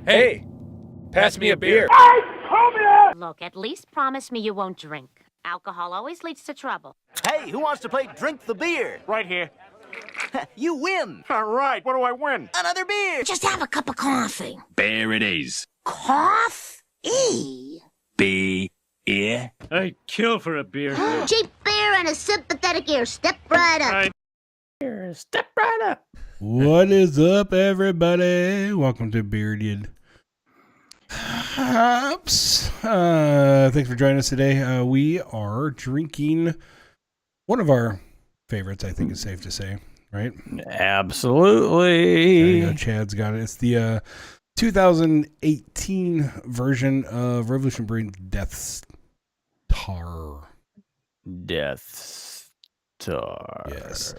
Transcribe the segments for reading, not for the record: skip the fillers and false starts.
Hey, pass me a beer. Look, at least promise me you won't drink. Alcohol always leads to trouble. Hey, who wants to play Drink the Beer? Right here. You win. All right, what do I win? Another beer. Just have a cup of coffee. Beer it is. Coffee? Beer. I'd kill for a beer. Cheap beer and a sympathetic ear. Step right up. Step right up. What is up, everybody? Welcome to Bearded Hops. Thanks for joining us today. We are drinking one of our favorites, I think it's safe to say, right? Absolutely. There you go. Chad's got it. It's the 2018 version of Revolution Brewing Deth's Tar. Death Star. Yes.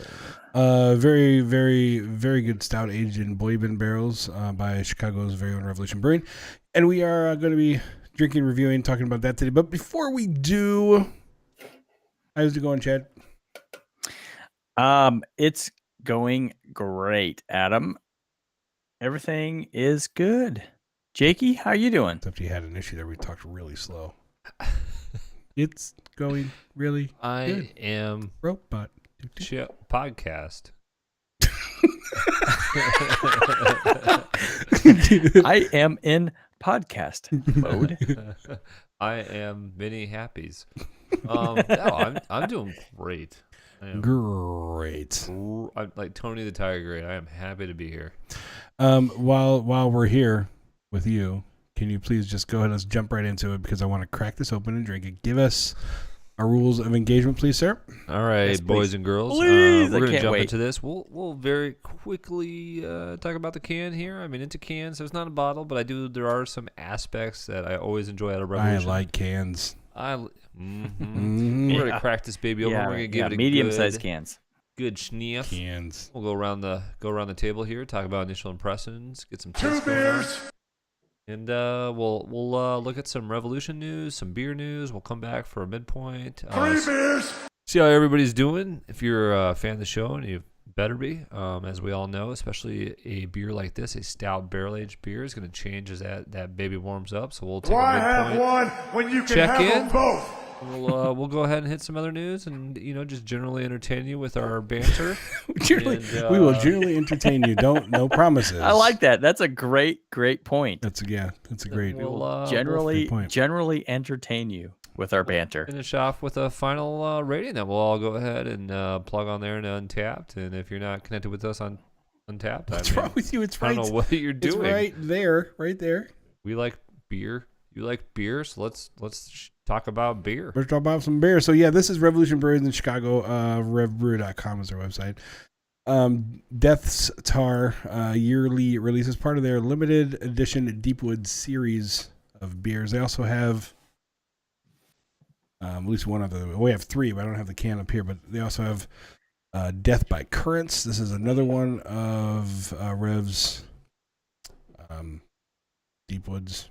Very, very, very good stout aged in bourbon barrels by Chicago's very own Revolution Brewing. And we are going to be drinking, reviewing, talking about that today. But before we do, how's it going, Chad? It's going great, Adam. Everything is good. Jakey, how you doing? Except he had an issue there. We talked really slow. It's going really good. I am Robot. podcast. I am in podcast mode. I am many happies. No, I'm doing great. Great. I'm like Tony the Tiger Great. I am happy to be here. While we're here with you, can you please just go ahead and let's jump right into it because I want to crack this open and drink it. Give us our rules of engagement, please, sir. All right, Yes, boys please. and girls. Please, we're I gonna can't jump wait. into this. We'll very quickly talk about the can here. I mean, into cans. So it's not a bottle, but there are some aspects that I always enjoy out of I Revolution. like cans. We're Mhm. gonna crack this baby open. We're gonna give it a medium-sized cans. good sniff. Cans. We'll go around the table here, talk about initial impressions, get some tips going on. And we'll look at some Revolution news, some beer news. We'll come back for a midpoint. See how everybody's doing. If you're a fan of the show, and you better be, as we all know, especially a beer like this, a stout barrel-aged beer is going to change as that baby warms up. So we'll take a midpoint. have one when you can Check have in. them both? We'll go ahead and hit some other news, and just generally entertain you with our banter. We will generally entertain you. No promises. I like that. That's a great point. That's a great. We'll Generally good point. entertain you with our banter. finish off with a final rating that we'll all go ahead and plug on there and Untapped. And if you're not connected with us on Untapped, What's wrong with you? It's I right. don't know what you're It's doing. right there. We like beer. You like beer, so let's talk about beer. Let's talk about some beer. So yeah, this is Revolution Brewing in Chicago. RevBrew.com is their website. Death's Tar yearly release is part of their limited edition Deepwood series of beers. They also have at least one other. We have three, but I don't have the can up here. But they also have Death by Currents. This is another one of Rev's Deepwoods.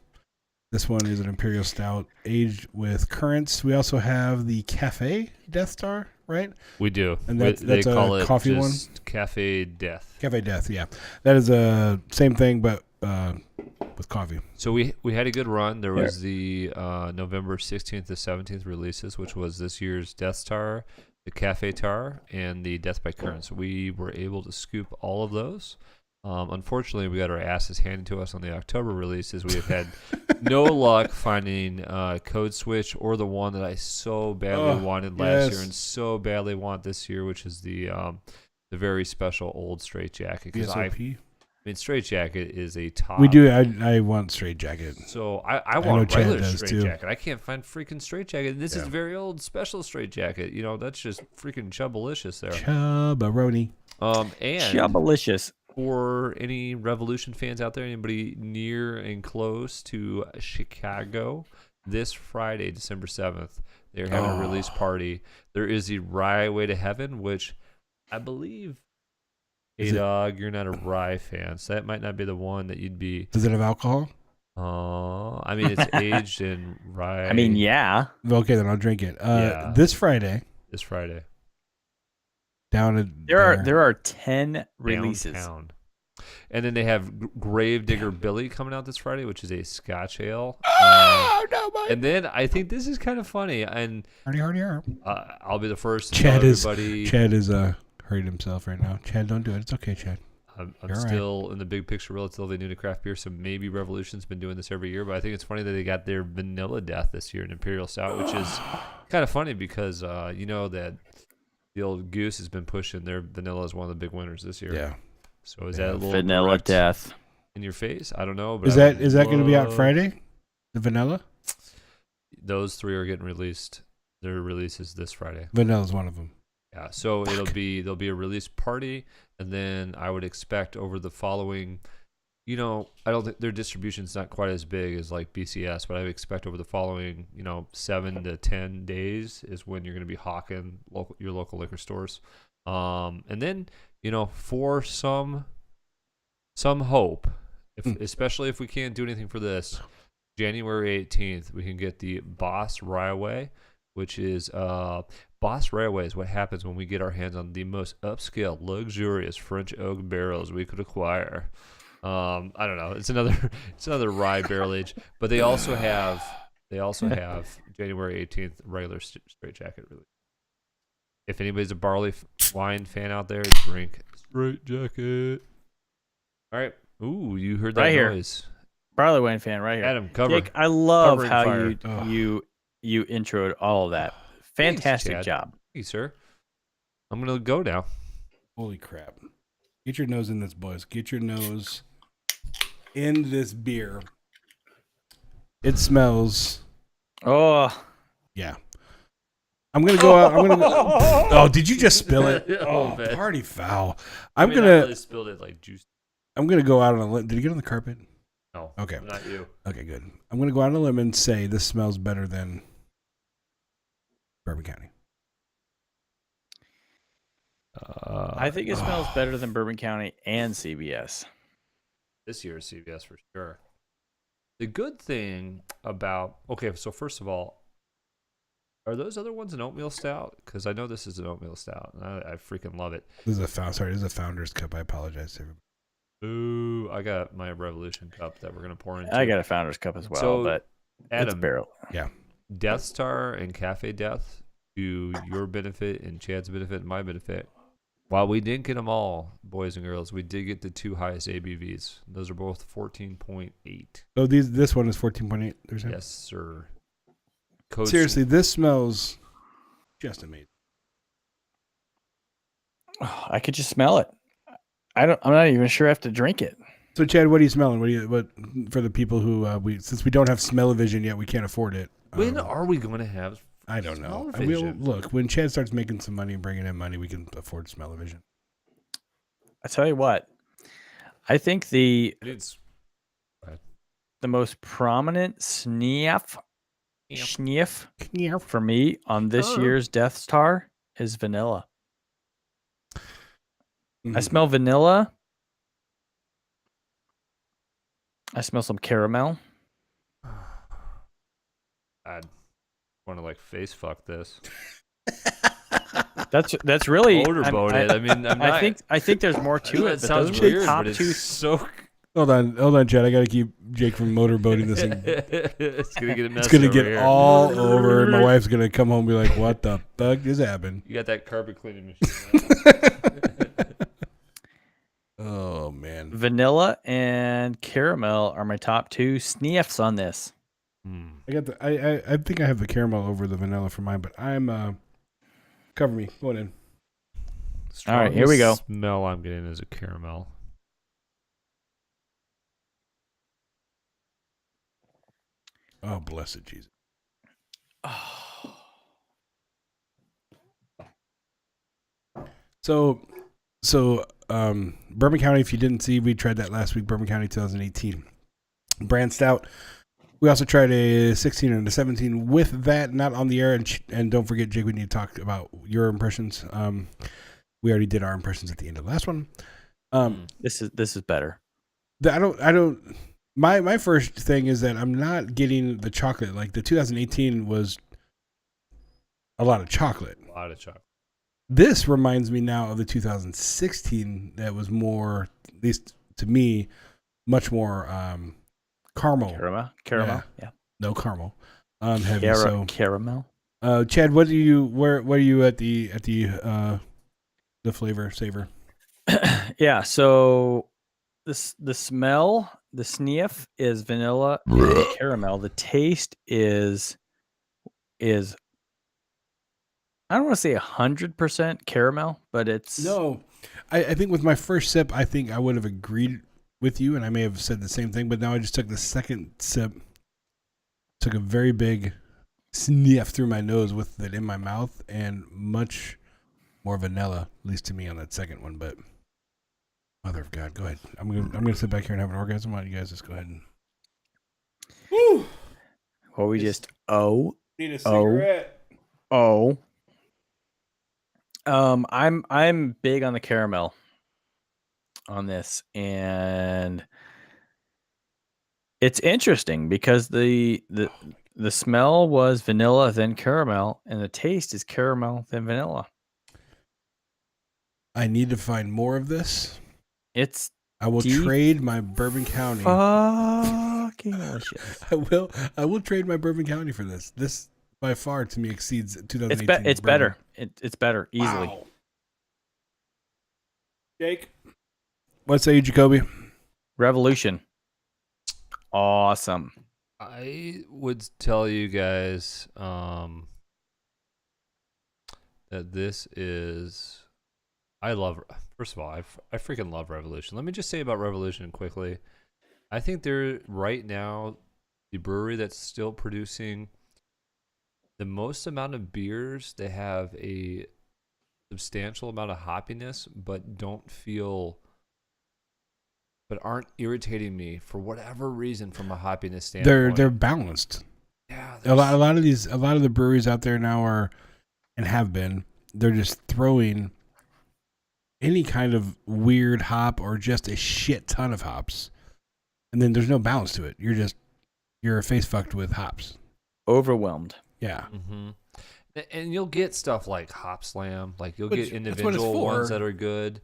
This one is an Imperial Stout aged with currants. We also have the Cafe Death Star, right? We do. And that's they call a it coffee just one? Cafe Death. Cafe Death, yeah. That is a same thing, but with coffee. So we had a good run. There was the November 16th to 17th releases, which was this year's Death Tar, the Cafe Tar, and the Death by Currents. We were able to scoop all of those. Unfortunately, we got our asses handed to us on the October releases. We have had no luck finding Code Switch or the one that I so badly wanted last year and so badly want this year, which is the very special old Straight Jacket. Because I mean, Straight Jacket is a top. We do. I want Straight Jacket. So I want Chad regular does, Straight too. Jacket. I can't find freaking Straight Jacket. This is very old special Straight Jacket. That's just freaking chubbalicious there. Chubbaroni. And Chubbalicious. for any Revolution fans out there, anybody near and close to Chicago, this Friday, December 7th, they're having a release party. There is the Rye Way to Heaven, which I believe, A-Dog, you're not a Rye fan, so that might not be the one that you'd be. Does it have alcohol? I mean, it's aged in rye. I mean, yeah. Okay, then I'll drink it. Yeah. This Friday. This Friday. Down at There are 10 releases. Downtown. And then they have Gravedigger Billy coming out this Friday, which is a Scotch ale. Oh, no, Mike. And then I think this is kind of funny, and Hardy. I'll be the first to Chad tell is everybody. hurting himself right now. Chad, don't do it. It's okay, Chad. I'm You're all still in the big picture relatively new to craft beer, so maybe Revolution's been doing this every year, but I think it's funny that they got their Vanilla Death this year, an Imperial Stout, which is kind of funny because you know that the old Goose has been pushing their vanilla as one of the big winners this year. Yeah. So is that a little Vanilla direct Death. in your face? I don't know. But Is that going to be out Friday? The vanilla? Those 3 are getting released. Their release is this Friday. Vanilla's one of them. Yeah, so there'll be a release party, and then I would expect over the following, I don't think their distribution's not quite as big as like BCS, but I would expect over the following, 7 to 10 days is when you're going to be hawking your local liquor stores, and then for some hope, especially if we can't do anything for this, January 18th we can get the Boss Railway, which is Boss Railway is what happens when we get our hands on the most upscale, luxurious French oak barrels we could acquire. I don't know. It's another rye barrel age, but they also have January 18th regular straight jacket release. If anybody's a barley wine fan out there, drink straight jacket. All right. Ooh, you heard that Right here. noise. Barley wine fan right here. Adam, cover. Jake, I love covering how fire. you introed all of that. Fantastic Chad. job. Thank you, sir. I'm gonna go now. Holy crap. Get your nose in this, boys. Get your nose in this beer. It smells. Oh, Yeah. I'm going to go out. Oh, did you just spill it? A Oh, little bit. party foul. I really spilled it like juice. I'm going to go out on a limb. Did you get on the carpet? No. Okay. Not you. Okay, good. I'm going to go out on a limb and say this smells better than Bourbon County. I think it smells better than Bourbon County and CBS. This year's CVS for sure. The good thing about so first of all, are those other ones an oatmeal stout? Because I know this is an oatmeal stout, and I freaking love it. This is a Founder's Cup. I apologize to everybody. Ooh, I got my Revolution cup that we're gonna pour into. I got a Founder's Cup as well, So, but it's a Adam, barrel. Death Star and Cafe Death, to your benefit and Chad's benefit and my benefit. While we didn't get them all, boys and girls, we did get the 2 highest ABVs. Those are both 14.8. Oh, this one is 14.8. Yes, sir. Code Seriously, this smells just amazing. Oh, I could just smell it. I'm not even sure I have to drink it. So, Chad, what are you smelling? What for the people who since we don't have smell-o-vision yet, we can't afford it. When are we going to have? I don't know. Smell-o-vision? Look, when Chad starts making some money and bringing in money, we can afford smell-o-vision. I tell you what, I think the most prominent sniff for me on this year's Death Star is vanilla. Mm-hmm. I smell vanilla. I smell some caramel. I'd want to face fuck this. That's really Motorboat it. I mean, I'm not, I think there's more to it. That But sounds those are the weird, top but two. it's so. Hold on, Chad. I got to keep Jake from motorboating this thing. It's gonna get a mess. It's gonna over get here. all over. My wife's gonna come home and be like, "What the fuck just happened?" You got that carpet cleaning machine. Right? Oh man. Vanilla and caramel are my top 2 sniffs on this. I got the. I think I have the caramel over the vanilla for mine, but I'm cover me. Go on in. All right, here we go. Smell I'm getting is a caramel. Oh, blessed Jesus. So, Bourbon County, if you didn't see, we tried that last week, Bourbon County 2018. Brand Stout. We also tried a 16 and a 17 with that, not on the air. And don't forget, Jake, we need to talk about your impressions. We already did our impressions at the end of the last one. This is better. My first thing is that I'm not getting the chocolate. Like the 2018 was a lot of chocolate. A lot of chocolate. This reminds me now of the 2016 that was more, at least to me, much more caramel. Caramel. Yeah. No caramel. Heavy. So Caramel. Chad, where are you at the flavor savor? Yeah. So the smell, the sniff is vanilla and caramel. The taste is I don't want to say 100% caramel, but it's No, I think with my first sip, I think I would have agreed with you, and I may have said the same thing. But now I just took the second sip, took a very big sniff through my nose with it in my mouth, and much more vanilla, at least to me, on that second one. But mother of God, go ahead. I'm gonna sit back here and have an orgasm. Why don't you guys just go ahead and? Woo! what we just Need a cigarette. I'm big on the caramel on this, and it's interesting because the smell was vanilla then caramel, and the taste is caramel then vanilla. I need to find more of this. It's I will trade my Bourbon County. fucking delicious. I will trade my Bourbon County for this. This by far to me exceeds 2018. It's better. It's better easily. Wow. Jake, what say you, Jacoby? Revolution. Awesome. I would tell you guys that this is. First of all, I freaking love Revolution. Let me just say about Revolution quickly. I think they're right now the brewery that's still producing the most amount of beers. They have a substantial amount of hoppiness, but aren't irritating me for whatever reason from a hoppiness standpoint. They're balanced. Yeah, A lot of the breweries out there now are and have been. They're just throwing any kind of weird hop or just a shit ton of hops, and then there's no balance to it. You're face fucked with hops. Overwhelmed. Yeah. Mm-hmm. And you'll get stuff like Hop Slam, like you'll get That's what it's individual for. ones that are good,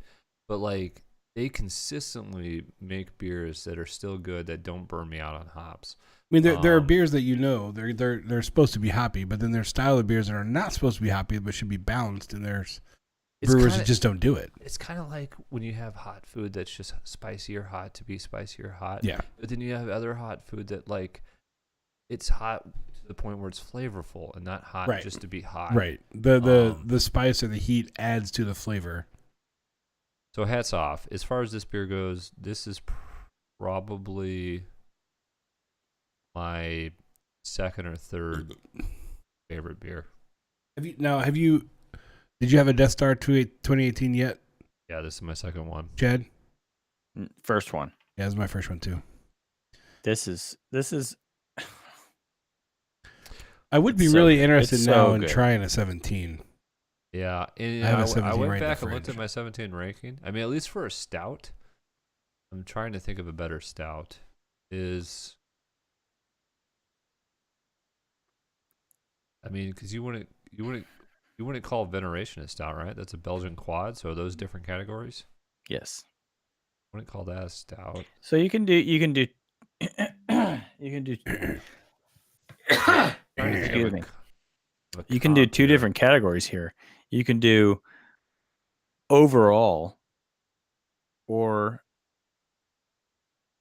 but like they consistently make beers that are still good that don't burn me out on hops. I mean, there are beers that they're supposed to be hoppy, but then there's style of beers that are not supposed to be hoppy but should be balanced, and there's brewers that just don't do it. It's kind of like when you have hot food that's just spicy or hot to be spicy or hot. Yeah. But then you have other hot food that like it's hot to the point where it's flavorful and not hot just to be hot. Right. The spice or the heat adds to the flavor. So hats off. As far as this beer goes, this is probably my second or third favorite beer. Did you have a Death Star 2018 yet? Yeah, this is my second one. Chad? First one. Yeah, this is my first one too. This is I would be really interested now in trying a 17. Yeah, and I went back and looked at my 17 ranking. I mean, at least for a stout, I'm trying to think of a better stout. Because you wouldn't call Veneration a stout, right? That's a Belgian quad. So are those different categories? yes. I wouldn't call that a stout. So you can do excuse me. You can do two different categories here. You can do overall or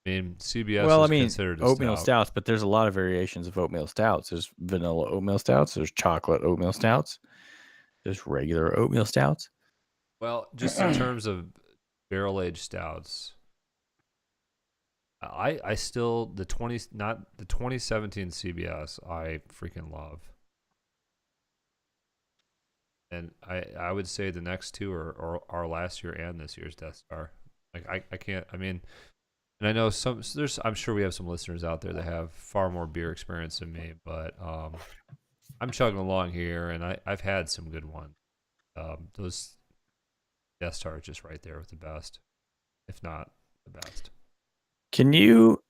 I mean, CBS is considered a oatmeal stout. stouts, but there's a lot of variations of oatmeal stouts. There's vanilla oatmeal stouts, there's chocolate oatmeal stouts, there's regular oatmeal stouts. Well, just in terms of barrel-aged stouts, I still the 2017 CBS I freaking love. And I would say the next two are last year and this year's Death Star. Like I can't. I mean, and I know I'm sure we have some listeners out there that have far more beer experience than me, but I'm chugging along here, and I've had some good ones. Those Death Star are just right there with the best, if not the best. Can you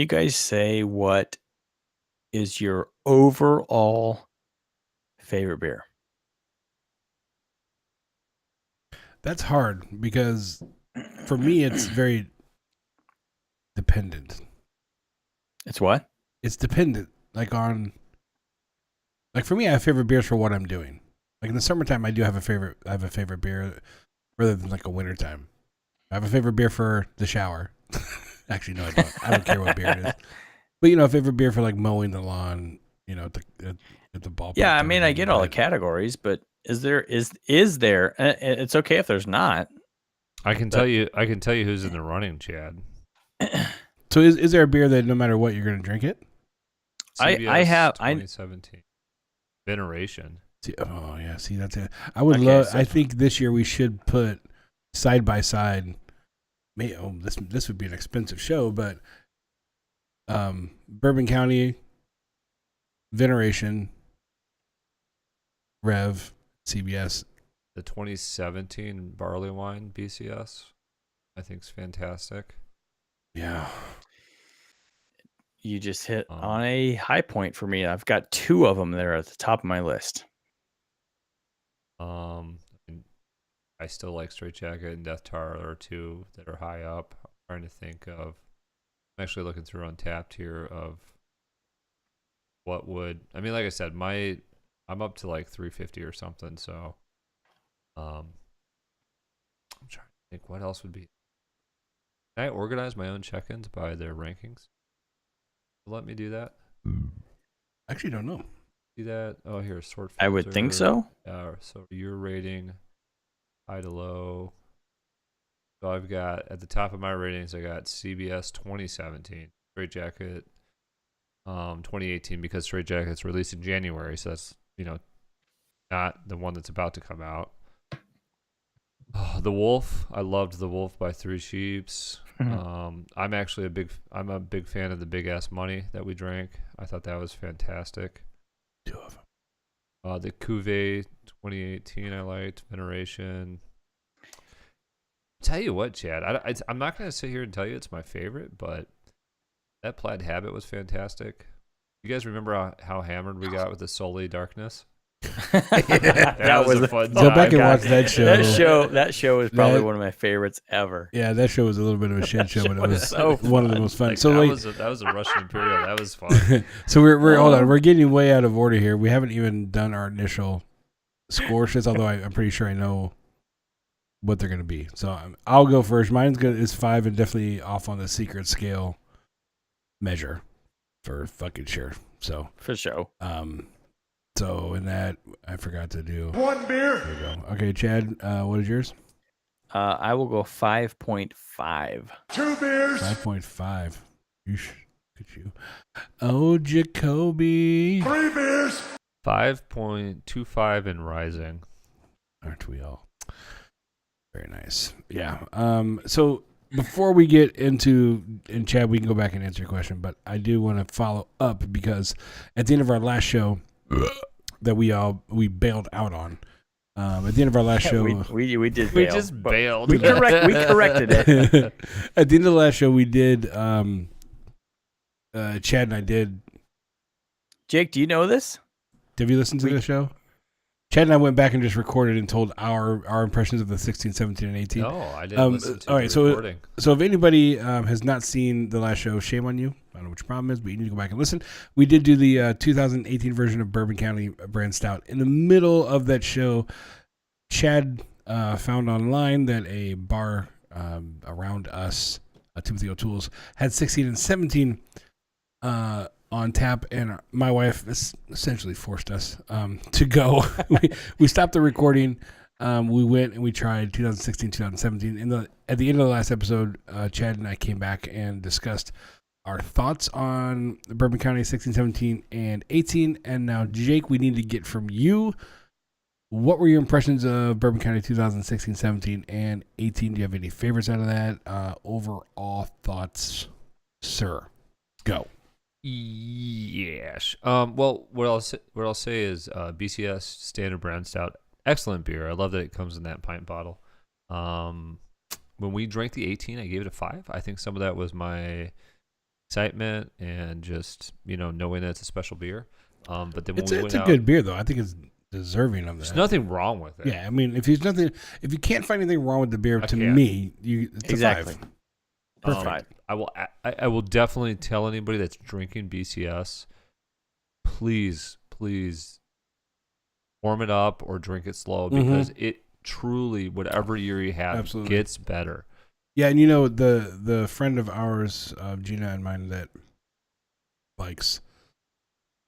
guys say what is your overall favorite beer? That's hard because for me it's very dependent. It's what? It's dependent. Like for me, I have favorite beers for what I'm doing. Like in the summertime, I have a favorite beer rather than like a wintertime. I have a favorite beer for the shower. Actually, no, I don't. I don't care what beer it is. But a favorite beer for like mowing the lawn. At the ballpark. Yeah, I mean, I get all the categories, but is there? It's okay if there's not. I can tell you who's in the running, Chad. So is there a beer that no matter what you're going to drink it? I have 2017 Veneration. See that's it. I would love. I think this year we should put side by side. This would be an expensive show, but Bourbon County, Veneration, Rev, CBS. The 2017 barley wine BCS, I think, is fantastic. Yeah. You just hit on a high point for me. I've got 2 of them there at the top of my list. I still like Straight Jacket and Death Tar are 2 that are high up. I'm trying to think of. I'm actually looking through Untapped here of what would. I mean, like I said, I'm up to like 350 or something. So, I'm trying to think what else would be. Can I organize my own check-ins by their rankings? Let me do that. Actually, don't know. See that? Oh, here, sort filter. I would think so. So your rating, high to low. So I've got at the top of my ratings, I got CBS 2017, Straight Jacket 2018 because Straight Jacket's released in January, so that's not the one that's about to come out. The Wolf, I loved The Wolf by Three Sheeps. I'm actually a big fan of the Big Ass Money that we drank. I thought that was fantastic. 2 of them. The Cuvée 2018 I liked. Veneration. Tell you what, Chad, I'm not going to sit here and tell you it's my favorite, but that Plaid Habit was fantastic. You guys remember how hammered we got with the Sully Darkness? that was a fun time. Go back and watch that show. That show is probably one of my favorites ever. Yeah, that show was a little bit of a shit show, but it was so one of the most fun. Like, so that was a Russian Imperial. That was fun. So we're hold on. We're getting way out of order here. We haven't even done our initial score shits, although I'm pretty sure I know what they're going to be. So I'll go first. Mine's good. Is 5 and definitely off on the secret scale measure for fucking sure. So for sure. So in that, I forgot to do 1 beer. There you go. Okay, Chad, what is yours? I will go 5.5. 2 beers. 5.5. Yeesh. Look at you. Oh, Jacoby. 3 beers. 5.25 and rising. Aren't we all? Very nice. Yeah. So before we get into, and Chad, we can go back and answer your question, but I do want to follow up because at the end of our last show that we bailed out on, at the end of our last show, we did bail. We just bailed. We corrected it. At the end of the last show, we did, Chad and I did. Jake, do you know this? Have you listened to the show? Chad and I went back and just recorded and told our impressions of the 16, 17, and 18. No, I didn't listen to all right, the recording. So if anybody has not seen the last show, shame on you. I don't know what your problem is, but you need to go back and listen. We did do the 2018 version of Bourbon County Brand Stout. In the middle of that show, Chad found online that a bar around us, Timothy O'Toole's, had 16 and 17 on tap, and my wife essentially forced us to go. we stopped the recording. We went and we tried 2016, 2017. And at the end of the last episode, Chad and I came back and discussed our thoughts on Bourbon County 16, 17, and 18. And now, Jake, we need to get from you, what were your impressions of Bourbon County 2016, 17, and 18? Do you have any favorites out of that? Overall thoughts, sir. Go. Yes. Well, what I'll say is BCS Standard Brand Stout, excellent beer. I love that it comes in that pint bottle. When we drank the 18, I gave it a 5. I think some of that was my excitement and just knowing that it's a special beer. But then when it's a good beer though. I think it's deserving of that. There's nothing wrong with it. Yeah, I mean, if you can't find anything wrong with the beer, to me, it's exactly. a 5. Perfect. I will definitely tell anybody that's drinking BCS, please warm it up or drink it slow because it truly, whatever year you have, Absolutely. gets better. Yeah, and you know the friend of ours, Gina and mine, that likes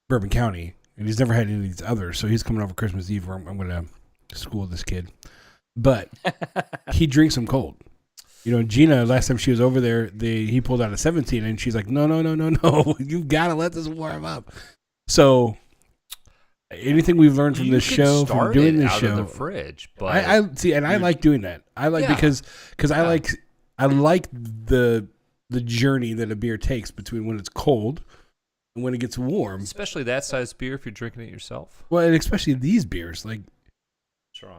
Bourbon County, and he's never had any of these others, so he's coming over Christmas Eve. Where I'm going to school this kid, but he drinks them cold. You know, Gina, last time she was over there, he pulled out a 17, and she's like, no, you've got to let this warm up. So anything we've learned from this show, from doing this show, in the fridge, but I see, and I like doing that. I like because I like the journey that a beer takes between when it's cold and when it gets warm. Especially that size beer if you're drinking it yourself. Well, and especially these beers, like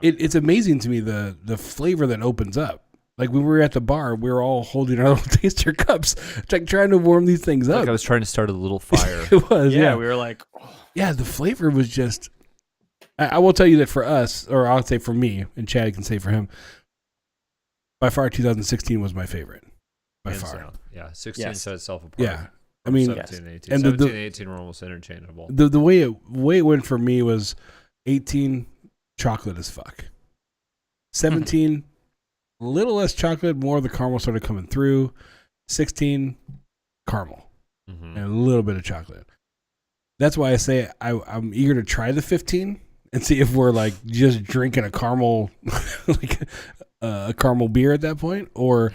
it's amazing to me the flavor that opens up. Like when we were at the bar, we were all holding our little taster cups, like trying to warm these things up. Like I was trying to start a little fire. It was, Yeah, we were like, yeah, the flavor was just. I will tell you that for us, or I'll say for me, and Chad can say for him, by far 2016 was my favorite. By Hands far. down. Yeah, 16 Yes. set itself apart. Yeah. I mean, 17 and 18. and 17 and 18 were almost interchangeable. the way it went for me was 18 chocolate as fuck. 17 a little less chocolate, more of the caramel started coming through. 16 caramel and a little bit of chocolate. That's why I say I'm eager to try the 15 and see if we're like just drinking a caramel like a caramel beer at that point, or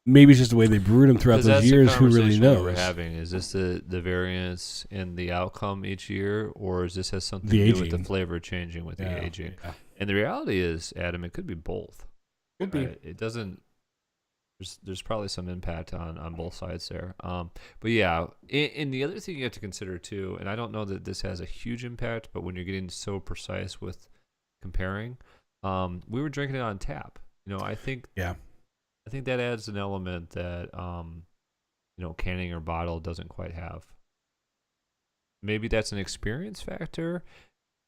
maybe it's just the way they brewed them throughout those years. Who really knows? We're having is this the variance in the outcome each year, or is this has something The to do with aging. the flavor changing with the aging? Yeah. And the reality is, Adam, it could be both. Could be. It doesn't. There's probably some impact on both sides there. But yeah, and the other thing you have to consider too, and I don't know that this has a huge impact, but when you're getting so precise with comparing, we were drinking it on tap. You know, I think that adds an element that canning or bottle doesn't quite have. Maybe that's an experience factor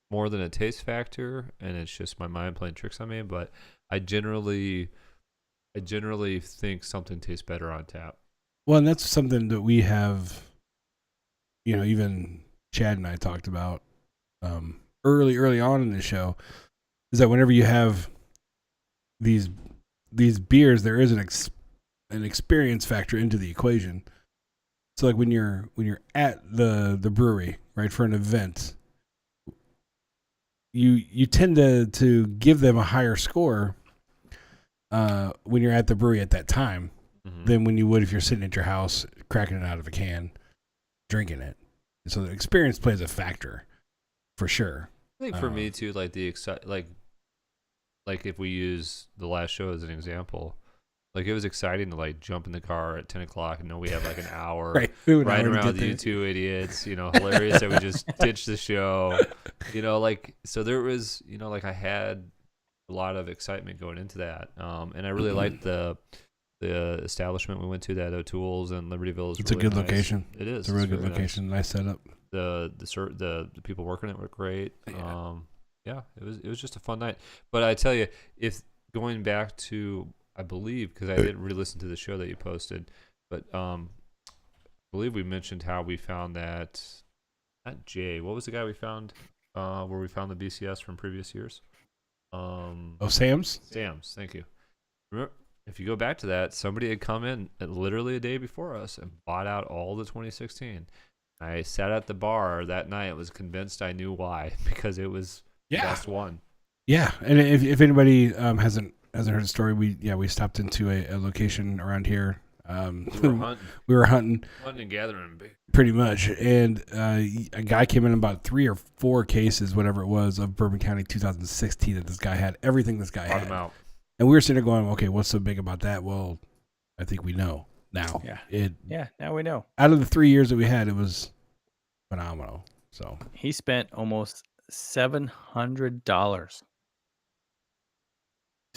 more than a taste factor, and it's just my mind playing tricks on me. But I generally think something tastes better on tap. Well, and that's something that we have, even Chad and I talked about early on in the show, is that whenever you have these beers, there is an experience factor into the equation. So like when you're at the brewery, right, for an event, you tend to give them a higher score when you're at the brewery at that time than when you would if you're sitting at your house cracking it out of a can, drinking it. So the experience plays a factor for sure. I think for me too, like like if we use the last show as an example, like it was exciting to like jump in the car at 10 o'clock and know we have like an hour riding around with you two idiots, hilarious that we just ditched the show, so there was, like I had a lot of excitement going into that. And I really liked the establishment we went to, that O'Toole's in Libertyville. It's really a good nice. location. It is. It's a really good very location. Nice setup. The people working it were great. Yeah. It was just a fun night. But I tell you, if going back to, I believe, because I didn't re-listen to the show that you posted, but I believe we mentioned how we found that, not Jay, what was the guy we found where we found the BCS from previous years? Sam's? Sam's, thank you. Remember, if you go back to that, somebody had come in literally a day before us and bought out all the 2016. I sat at the bar that night and was convinced I knew why, because it was the best one. Yeah, and if anybody hasn't heard the story, we stopped into a location around here. We were hunting and gathering, pretty much, and a guy came in about 3 or 4 cases, whatever it was, of Bourbon County 2016 that this guy had. Everything this guy had. Out. And we were sitting there going, okay, what's so big about that? Well, I think we know now. Now we know. Out of the 3 years that we had, it was phenomenal. So he spent almost $700.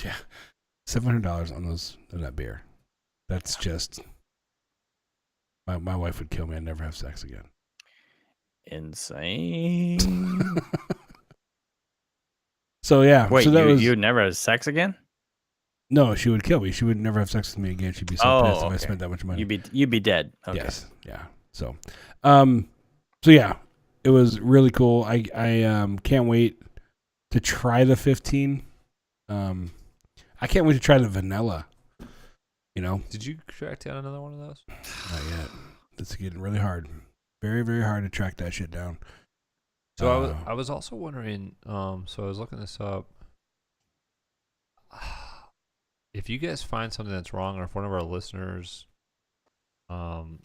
Yeah, $700 on that beer. That's just my wife would kill me. I'd never have sex again. Insane. So yeah. Wait, so that you'd never have sex again? No, she would kill me. She would never have sex with me again. She'd be so pissed if I spent that much money. You'd be dead. Okay. Yes. Yeah. So yeah, it was really cool. I can't wait to try the 15. I can't wait to try the vanilla. You know. Did you track down another one of those? Not yet. It's getting really hard. Very, very hard to track that shit down. So I was also wondering. So I was looking this up. If you guys find something that's wrong, or if one of our listeners, if I'm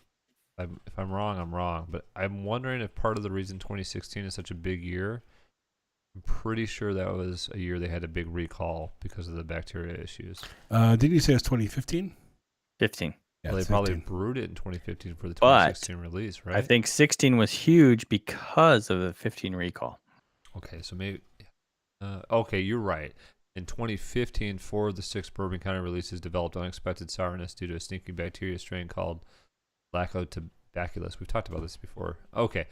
wrong, I'm wrong. But I'm wondering if part of the reason 2016 is such a big year. I'm pretty sure that was a year they had a big recall because of the bacteria issues. Didn't you say it was 2015? 15. Yeah, Well, they it's probably 15. brewed it in 2015 for the But 2016 release, right? I think 16 was huge because of the 15 recall. Okay, so maybe. Okay, you're right. In 2015, 4 of the 6 Bourbon County releases developed unexpected sourness due to a sneaking bacteria strain called Lactobacillus. We've talked about this before. Okay,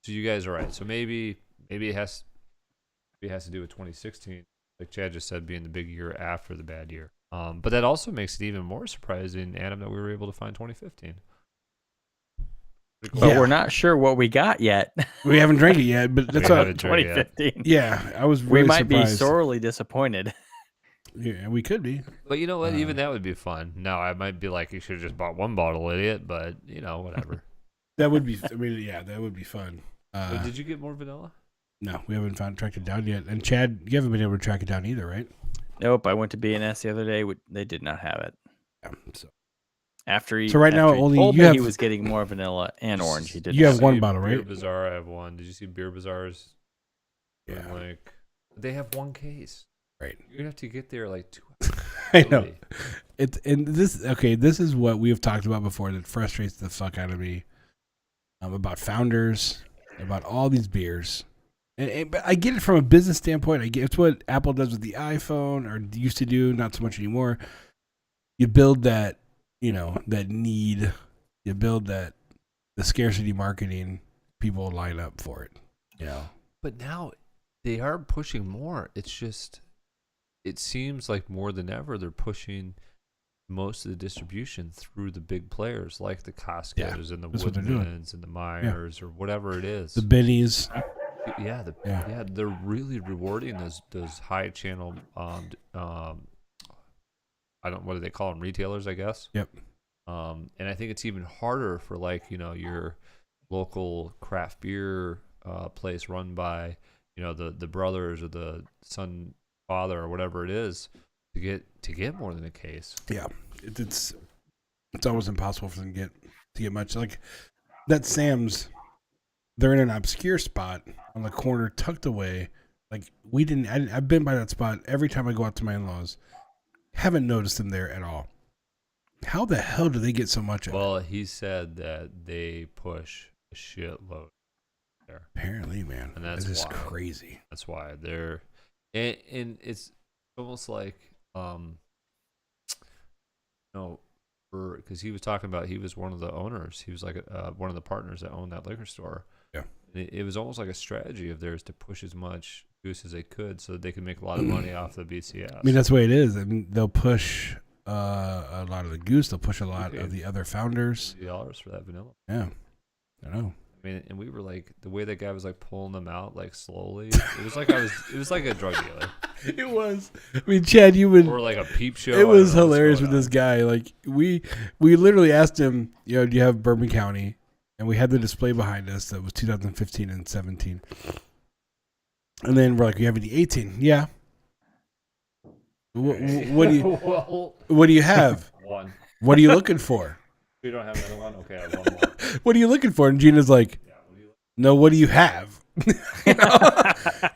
so you guys are right. So maybe it has to do with 2016, like Chad just said, being the big year after the bad year. But that also makes it even more surprising, Adam, that we were able to find 2015. But we're not sure what we got yet. We haven't drank it yet, but that's We what. haven't drank it yet. 2015. Yeah, I was really We might be surprised. sorely disappointed. Yeah, we could be. But you know what? Even that would be fun. Now, I might be like, you should have just bought one bottle, idiot. But, whatever. That would be. I mean, yeah, that would be fun. But did you get more vanilla? No, we haven't tracked it down yet. And Chad, you haven't been able to track it down either, right? Nope. I went to B&S the other day. They did not have it. Yeah. So After right now, he only told you me have. he was getting more vanilla and orange. He did. You have not. one bottle, right? Beer Bazaar, I have one. Did you see Beer Bazaar's? Yeah. Like, they have one case. Right. You're gonna have to get there like 2 hours. I know. early. This is what we have talked about before that frustrates the fuck out of me. About Founders, about all these beers. But I get it from a business standpoint. I get it's what Apple does with the iPhone, or used to do, not so much anymore. You build that, that need. You build that the scarcity marketing. People line up for it. But now they are pushing more. It's just, it seems like more than ever they're pushing most of the distribution through the big players like the Costco's and the that's what they're doing. Woodmans and the Myers or whatever it is. The Bennies. Yeah, they're really rewarding those high channel what do they call them, retailers, I guess. Yep. And I think it's even harder for your local craft beer place run by the brothers or the son, father, or whatever it is to get more than a case. Yeah, it's almost impossible for them to get much. Like that Sam's, they're in an obscure spot on the corner, tucked away. Like I've been by that spot every time I go out to my in-laws. Haven't noticed them there at all. How the hell do they get so much of it? Well, he said that they push a shitload there. Apparently, man, And that's just why. crazy. That's why they're, and it's almost like, because he was talking about, he was one of the owners. He was like one of the partners that owned that liquor store. Yeah. And it was almost like a strategy of theirs to push as much goose as they could so that they could make a lot of money off the BCS. I mean, that's the way it is. I mean, they'll push a lot of the goose. They'll push a lot of the other Founders. $50 for that vanilla. Yeah, I know. I mean, and we were like, the way that guy was like pulling them out like slowly. It was like it was like a drug dealer. It was. I mean, Chad, you would. Or like a peep show. It was I don't know what's hilarious going with this guy. Like we literally asked him, do you have Bourbon County? And we had the display behind us that was 2015 and 17. And then we're like, you have the 18? Yeah. What do you What do you have? One. What are you looking for? We don't have another one. Okay, I have one more. What are you looking for? And Gina's like, no, what do you have?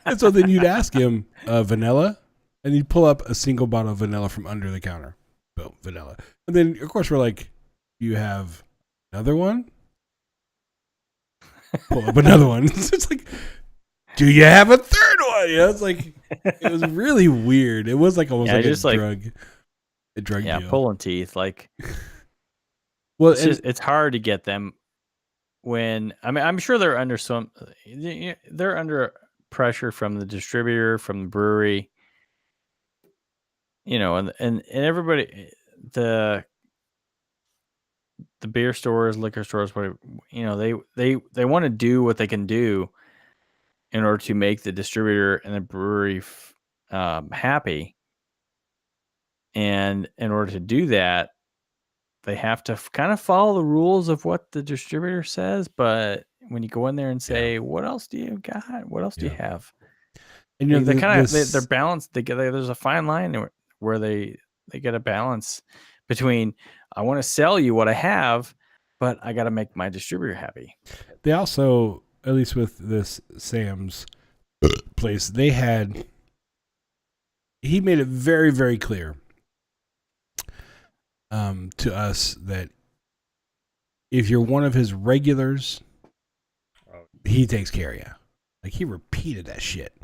And so then you'd ask him vanilla, and you'd pull up a single bottle of vanilla from under the counter. Boom, vanilla. And then, of course, we're like, you have another one? Pull up another one. It's like, do you have a third one? It's like, it was really weird. It was like almost like a drug deal. Pulling teeth. Like, well, it's hard to get them when, I'm sure they're under they're under pressure from the distributor, from the brewery. and everybody, the beer stores, liquor stores, whatever, they want to do what they can do in order to make the distributor and the brewery happy. And in order to do that, they have to kind of follow the rules of what the distributor says. But when you go in there and say, "What else do you got? What else do you have?" And they're balanced. There's a fine line where they get a balance between, I want to sell you what I have, but I got to make my distributor happy. They also, at least with this Sam's place, he made it very, very clear to us that if you're one of his regulars, he takes care of you. Like, he repeated that shit.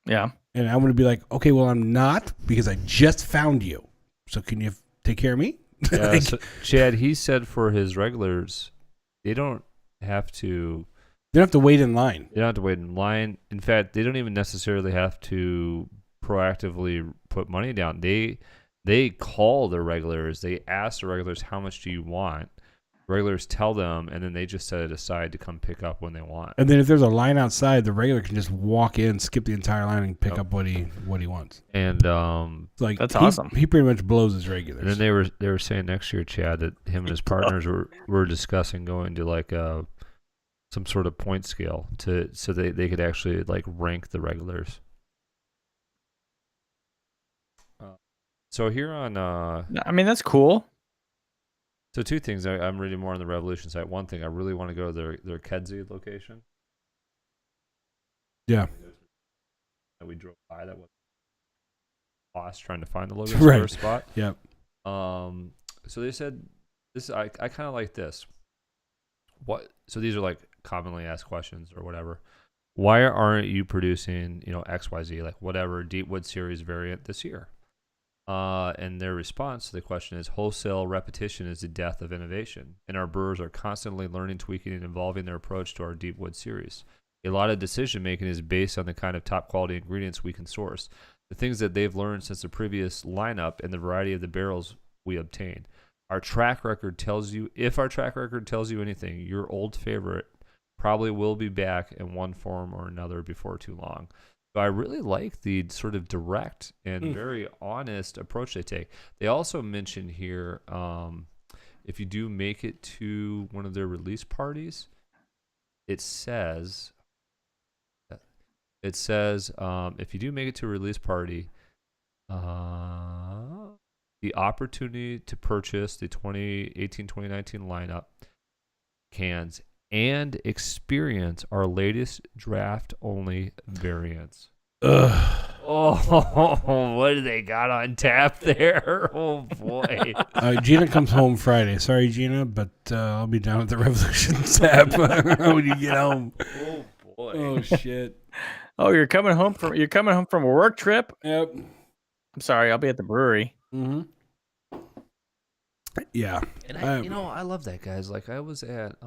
Yeah. And I'm going to be like, okay, well, I'm not, because I just found you. So can you take care of me? Yeah, so, Chad, he said for his regulars, they don't have to wait in line. They don't have to wait in line. In fact, they don't even necessarily have to proactively put money down. They call their regulars. They ask the regulars, how much do you want? Regulars tell them, and then they just set it aside to come pick up when they want. And then if there's a line outside, the regular can just walk in, skip the entire line, and pick up what he wants. And that's awesome. He pretty much blows his regulars. And then they were saying next year, Chad, that him and his partners were discussing going to like some sort of point scale so they could actually like rank the regulars. So here on I mean, that's cool. So two things. I'm reading more on the Revolution site. One thing, I really want to go to their Kedzie location. Yeah. That we drove by, that was lost trying to find the Logan Right. spot. Yep. So they said this. I kind of like this. What? So these are like commonly asked questions or whatever. Why aren't you producing XYZ, like whatever Deepwood Series variant this year? And their response to the question is, wholesale repetition is the death of innovation, and our brewers are constantly learning, tweaking, and evolving their approach to our Deepwood series. A lot of decision making is based on the kind of top quality ingredients we can source, the things that they've learned since the previous lineup, and the variety of the barrels we obtain. Our track record tells you, if our track record tells you anything, your old favorite probably will be back in one form or another before too long. So I really like the sort of direct and very honest approach they take. They also mention here, if you do make it to one of their release parties, it says if you do make it to a release party, the opportunity to purchase the 2018-2019 lineup cans and experience our latest draft-only variants. Ugh. Oh, what do they got on tap there? Oh, boy. Gina comes home Friday. Sorry, Gina, but I'll be down at the Revolution tap when you get home. Oh, boy. Oh, shit. Oh, you're coming home from a work trip? Yep. I'm sorry, I'll be at the brewery. Mm-hmm. Yeah. And I love that, guys. Like, I was at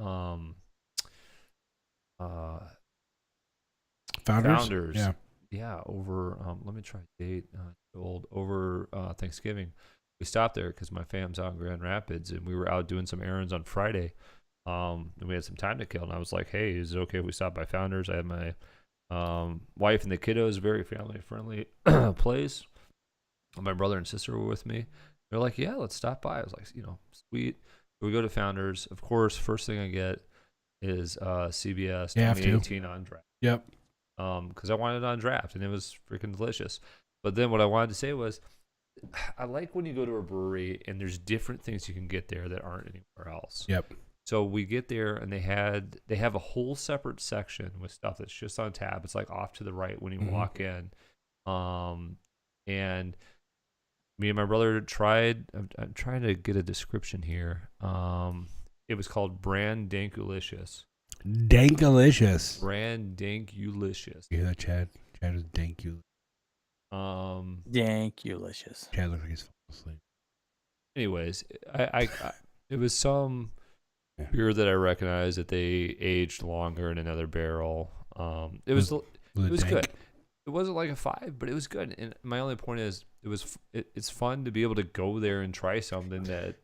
Founders. Yeah, over over Thanksgiving. We stopped there because my fam's out in Grand Rapids, and we were out doing some errands on Friday. And we had some time to kill, and I was like, hey, is it okay if we stop by Founders? I had my wife and the kiddos, very family friendly place. My brother and sister were with me. They're like, yeah, let's stop by. I was like, sweet. We go to Founders. Of course, first thing I get is CBS 2018 on draft. Yep. Because I wanted it on draft, and it was freaking delicious. But then what I wanted to say was, I like when you go to a brewery and there's different things you can get there that aren't anywhere else. Yep. So we get there, and they have a whole separate section with stuff that's just on tap. It's like off to the right when you walk in. And me and my brother tried. I'm trying to get a description here. It was called Brand Dankulicious. Dankulicious. Brand Dankulicious. You hear that, Chad? Chad is Dankulicious. Dankulicious. Chad looks like he's falling asleep. Anyways, I it was some beer that I recognized that they aged longer in another barrel. It was dank. good. it wasn't like a 5, but it was good. And my only point is, it's fun to be able to go there and try something that,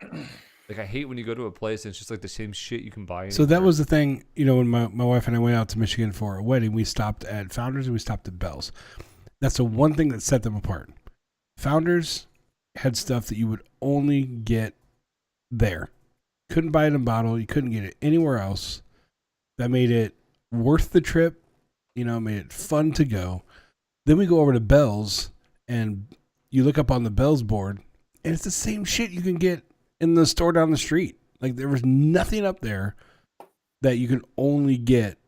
like, I hate when you go to a place and it's just like the same shit you can buy. So that was the thing, when my wife and I went out to Michigan for a wedding, we stopped at Founders and we stopped at Bell's. That's the one thing that set them apart. Founders had stuff that you would only get there. Couldn't buy it in a bottle. You couldn't get it anywhere else. That made it worth the trip. Made it fun to go. Then we go over to Bell's, and you look up on the Bell's board, and it's the same shit you can get in the store down the street. Like, there was nothing up there that you can only get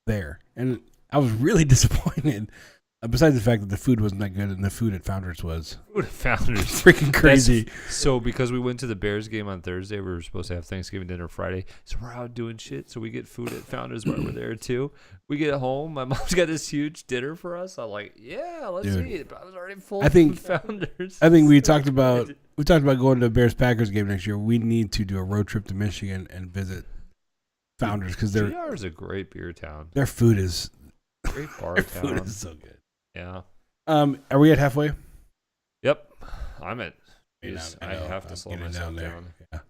there. And I was really disappointed. Besides the fact that the food wasn't that good, and the food at Founders was Founders freaking crazy. So because we went to the Bears game on Thursday, we were supposed to have Thanksgiving dinner Friday. So we're out doing shit. So we get food at Founders while we're there too. We get home. My mom's got this huge dinner for us. I'm like, yeah, let's eat. But I was already full. Of Founders. I think we talked about going to a Bears Packers game next year. We need to do a road trip to Michigan and visit Founders because GR is a great beer town. Their food is great bar their town. food is so good. Yeah. Are we at halfway? Yep. I'm at. I have to slow myself down. Yeah.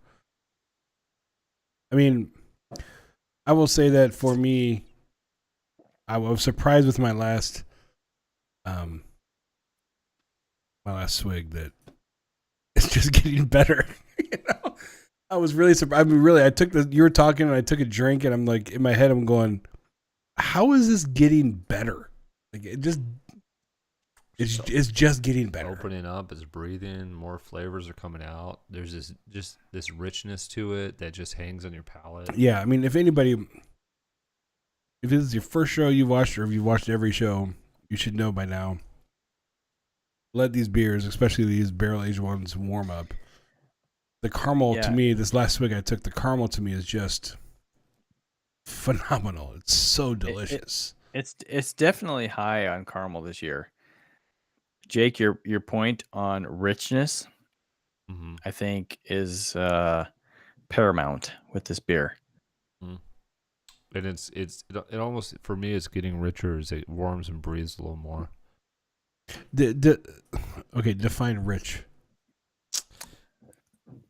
I mean, I will say that for me, I was surprised with my last swig that it's just getting better. I was really surprised. I mean, really, you were talking and I took a drink and I'm like, in my head, I'm going, how is this getting better? Like, it's just getting better. Opening up, it's breathing, more flavors are coming out. There's this richness to it that just hangs on your palate. Yeah, I mean, if this is your first show you've watched, or if you've watched every show, you should know by now. Let these beers, especially these barrel-aged ones, warm up. The caramel to me, this last swig I took, the caramel to me is just phenomenal. It's so delicious. It's definitely high on caramel this year. Jake, your point on richness, I think, is paramount with this beer. And it almost, for me, it's getting richer as it warms and breathes a little more. Okay, define rich.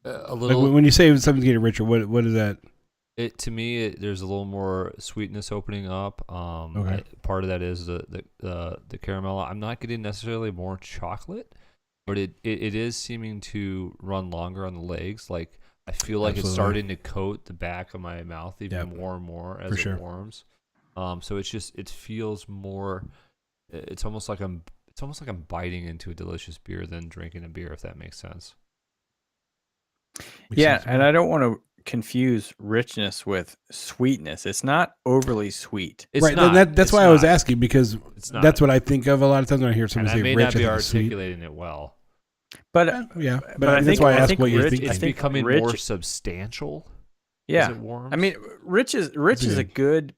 A little. Like when you say something's getting richer, what is that? To me, there's a little more sweetness opening up. Part of that is the caramel. I'm not getting necessarily more chocolate, but it is seeming to run longer on the legs. Like, I feel like it's starting to coat the back of my mouth even more and more as it warms. So it feels more. It's almost like I'm biting into a delicious beer than drinking a beer, if that makes sense. And I don't want to confuse richness with sweetness. It's not overly sweet. It's right. Not. That's why I was asking, because that's what I think of a lot of times when I hear somebody say rich. I may not be articulating it well. But that's why I ask what you're thinking. It's becoming more substantial. Yeah. As it warms. I mean, rich is a good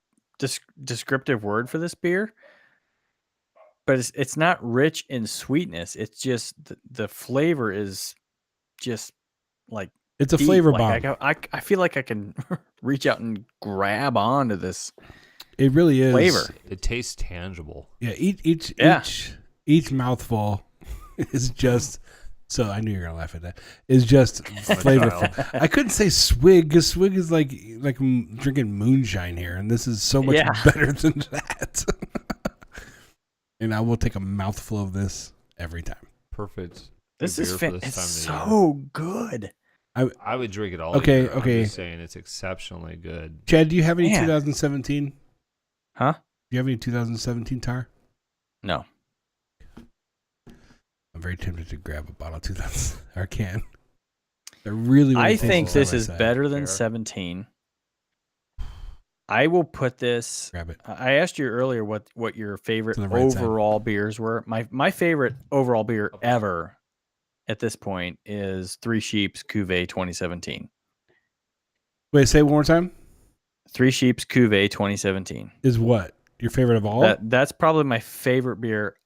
descriptive word for this beer. But it's not rich in sweetness. It's just the flavor is just like it's a flavor bomb. I feel like I can reach out and grab onto this. It really is flavor. It tastes tangible. Yeah, each mouthful is just. So I knew you were gonna laugh at that. Is just flavorful. I couldn't say swig because swig is like drinking moonshine here, and this is so much better than that. And I will take a mouthful of this every time. Perfect. This is it's so good. I would drink it all. Okay, year. okay. I'm just saying it's exceptionally good. Chad, do you have any 2017? Huh? Do you have any 2017 tar? No. I'm very tempted to grab a bottle of 2000 or can. I think this is better than 17. I will put this. Grab it. I asked you earlier what your favorite overall beers were. My favorite overall beer ever at this point is Three Sheep's Cuvée 2017. Wait, say it one more time. Three Sheep's Cuvée 2017 is what your favorite of all. That's probably my favorite beer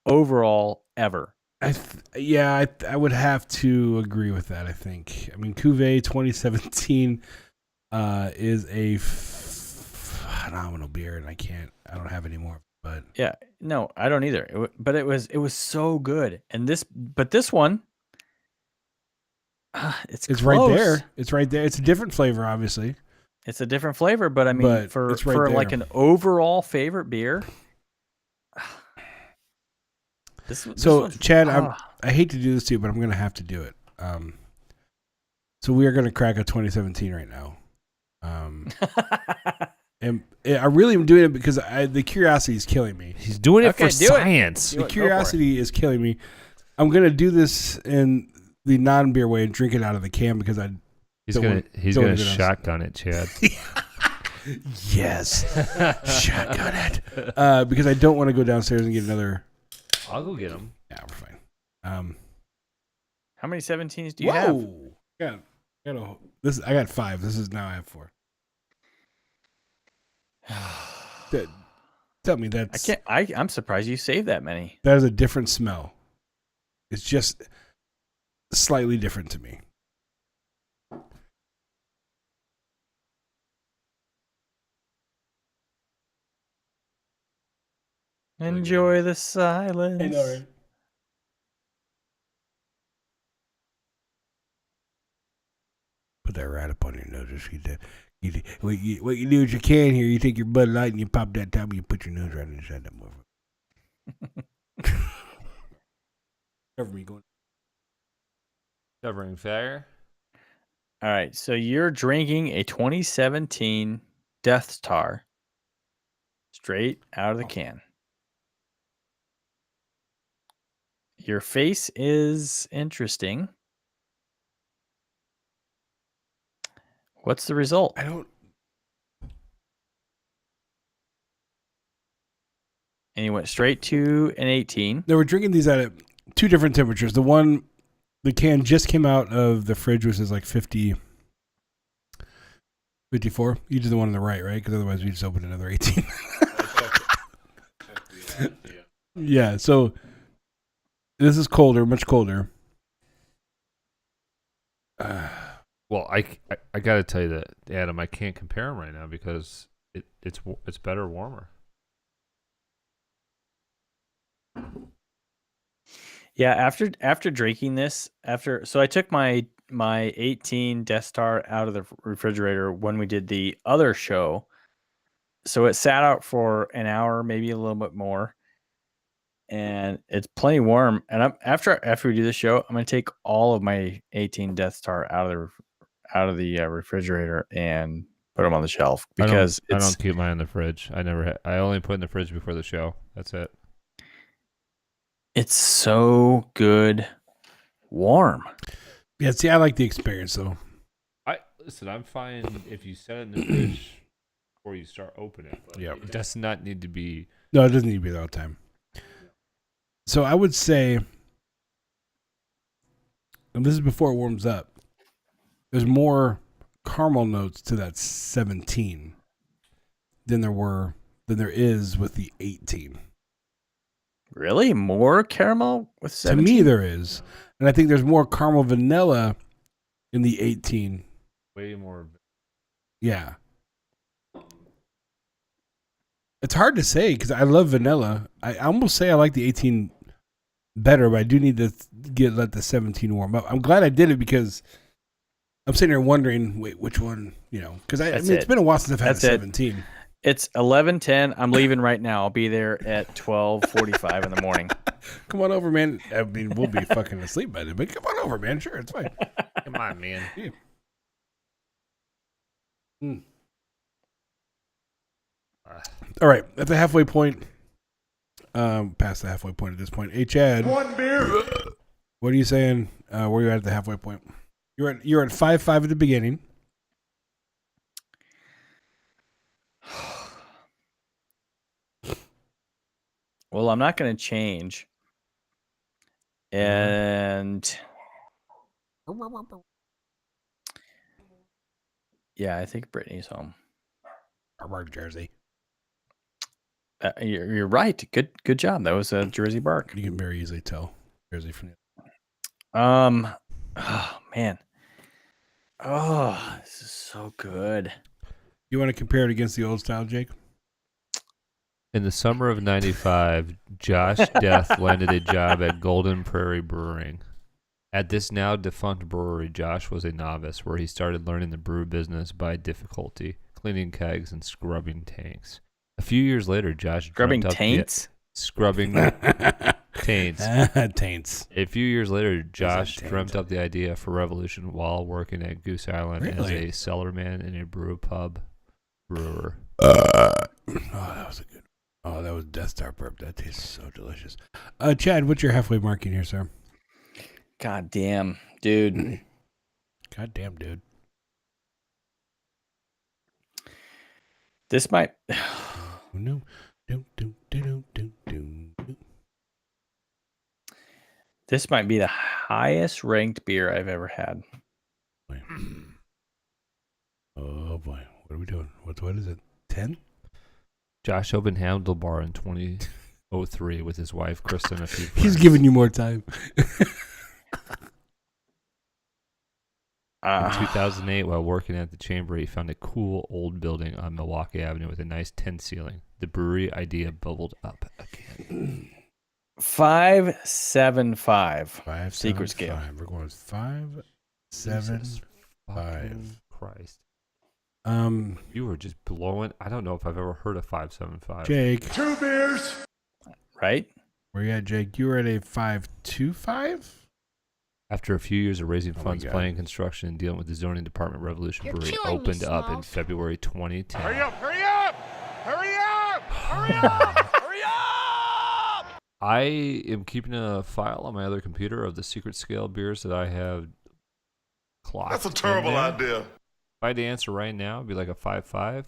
overall ever. I would have to agree with that. I think. I mean, Cuvée 2017 is a phenomenal beer, and I don't have any more. But Yeah, no, I don't either. But it was so good. And this one, it's right close. there. It's right there. It's a different flavor, obviously. It's a different flavor, but I mean, But for it's right like there. an overall favorite beer. This one's- Chad, I hate to do this to you, but I'm going to have to do it. So we are going to crack a 2017 right now. And I really am doing it because the curiosity is killing me. He's doing it Okay, for do it. science. Do The it, go for curiosity is killing me. I'm going to do this in the non-beer way and drink it out of the can because He's Don't gonna want- he's don't gonna want to do this. shotgun it, Chad. yes, shotgun it. Because I don't want to go downstairs and get another. I'll go get him. Yeah, we're fine. How many 17s do you have? I got 5. This is now I have 4. Tell me that's I'm surprised you saved that many. that is a different smell. It's just slightly different to me. Enjoy the silence. Put that right up on your nose. Just what you do is you can here. You take your Bud Light and you pop that top and you put your nose right inside that motherfucker. Cover me going. Covering fire. All right, so you're drinking a 2017 Death Star straight out of the can. Your face is interesting. What's the result? I don't. And you went straight to an 18. No, we're drinking these at 2 different temperatures. The can just came out of the fridge, which is like 50, 54. You did the one on the right, right? Because otherwise we just opened another 18. Yeah, so this is colder, much colder. Well, I gotta tell you that, Adam, I can't compare them right now because it's better warmer. Yeah, after drinking this, so I took my 18 Death Star out of the refrigerator when we did the other show. So it sat out for an hour, maybe a little bit more. And it's plenty warm. And after we do the show, I'm gonna take all of my 18 Death Star out of the refrigerator and put them on the shelf because I don't keep mine in the fridge. I only put in the fridge before the show. That's it. It's so good, warm. Yeah, see, I like the experience though. Listen, I'm fine if you set it in the fridge before you start opening it. But Yep. It does not need to be. No, it doesn't need to be that all the time. So I would say, and this is before it warms up, there's more caramel notes to that 17 than there is with the 18. Really? More caramel with 17? To me, there is. And I think there's more caramel vanilla in the 18. Way more. Yeah. It's hard to say because I love vanilla. I almost say I like the 18 better, but I do need to let the 17 warm up. I'm glad I did it because I'm sitting here wondering, wait, which one, because it's been a while since I've had a 17. It's 11:10. I'm leaving right now. I'll be there at 12:45 in the morning. Come on over, man. I mean, we'll be fucking asleep by then, but come on over, man. Sure, it's fine. Come on, man. Yeah. All right, at the halfway point, past the halfway point at this point. Hey, Chad. 1 beer. What are you saying? Where are you at the halfway point? You're at 5.5 at the beginning. Well, I'm not going to change. And yeah, I think Brittany's home. Bark Jersey. You're right. Good job. That was a Jersey bark. You can very easily tell Jersey from the. Oh man. Oh, this is so good. You want to compare it against the old style, Jake? In the summer of '95, Josh Deth landed a job at Golden Prairie Brewing. At this now defunct brewery, Josh was a novice, where he started learning the brew business by difficulty, cleaning kegs and scrubbing tanks. A few years later, Josh Scrubbing dreamt up taints? scrubbing taints. Taints. A few years later, Josh taint? dreamt up the idea for Revolution while working at Goose Island as Really? a cellarman in a brew pub brewer. Oh, that was a good. Oh, that was Death Star burp. That tastes so delicious. Chad, what's your halfway mark in here, sir? God damn, dude. God damn, dude. This might. No. This might be the highest ranked beer I've ever had. Oh boy, what are we doing? What is it? 10? Josh opened Handlebar in 2003 with his wife, Kristen, a few friends. He's giving you more time. In 2008, while working at the Chamber, he found a cool old building on Milwaukee Avenue with a nice tin ceiling. The brewery idea bubbled up again. 575. 5, Secret 7, scale. 5. We're going 5, 7, Jesus 5. fucking Christ. Um, You were just blowing. I don't know if I've ever heard a 575. Jake, 2 beers. Right? where you at, Jake? You were at a 5.25. After a few years of raising Oh my funds, God. planning construction, and dealing with the zoning department, Revolution You're Brewery killing me, opened up in Smalls. February 2010. Hurry up, hurry up! Hurry up! Hurry up! Hurry up! I am keeping a file on my other computer of the secret scale beers that I have clocked. That's a in terrible there. idea. If I had to answer right now, it'd be like a 5.5.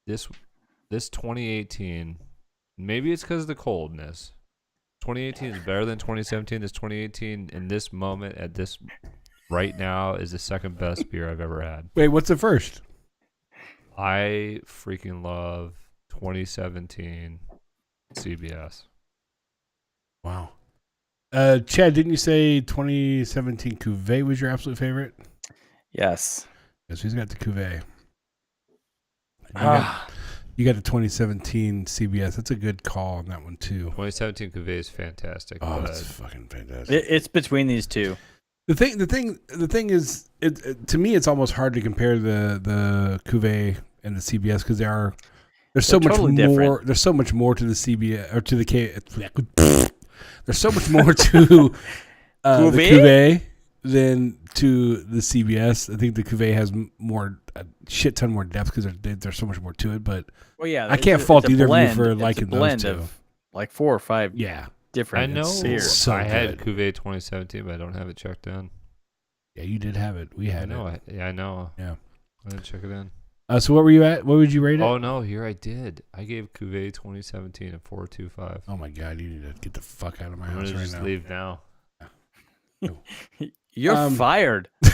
This 2018, maybe it's because of the coldness. 2018 is better than 2017. This 2018, in this moment, at this right now, is the second best beer I've ever had. Wait, what's the first? I freaking love 2017 CBS. Wow. Chad, didn't you say 2017 Cuvée was your absolute favorite? Yes. Yes, he's got the Cuvée. Ah, You got the 2017 CBS. That's a good call on that one too. 2017 Cuvée is fantastic. Oh, but that's fucking fantastic. it's between these two. The thing is, to me, it's almost hard to compare the Cuvée and the CBS because there's so They're much totally more. different. There's so much more to the CBS or to the K. There's so much more to the Cuvée? Cuvée than to the CBS. I think the Cuvée has more, a shit ton more depth because there's so much more to it. But Well, yeah. I can't fault either of you for liking it's a blend those two. of like 4 or 5 Yeah, I different know beers. so I had good. Cuvée 2017, but I don't have it checked in. yeah, you did have it. We I had know. it. I know. Yeah. I didn't check it in. So what were you at? What would you rate it? Oh no, here I did. I gave Cuvée 2017 a 4.25. Oh my God, you need to get the fuck out of my I'm house gonna right just now. leave now. You're fired. All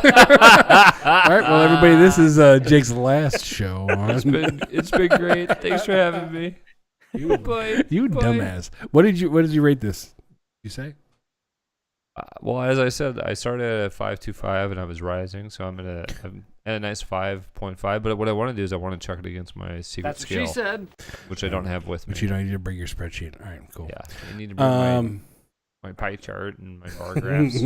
right, well, everybody, this is Jake's last show. It's been great. Thanks for having me. You, Bye. you Bye. dumbass. What did you rate this? You say? Well, as I said, I started at 5.25 and I was rising, so I'm at a nice 5.5. But what I want to do is I want to check it against my secret scale, said. which I don't have with me. But you don't need to bring your spreadsheet. All right, cool. Yeah, I need to bring my pie chart and my bar graphs.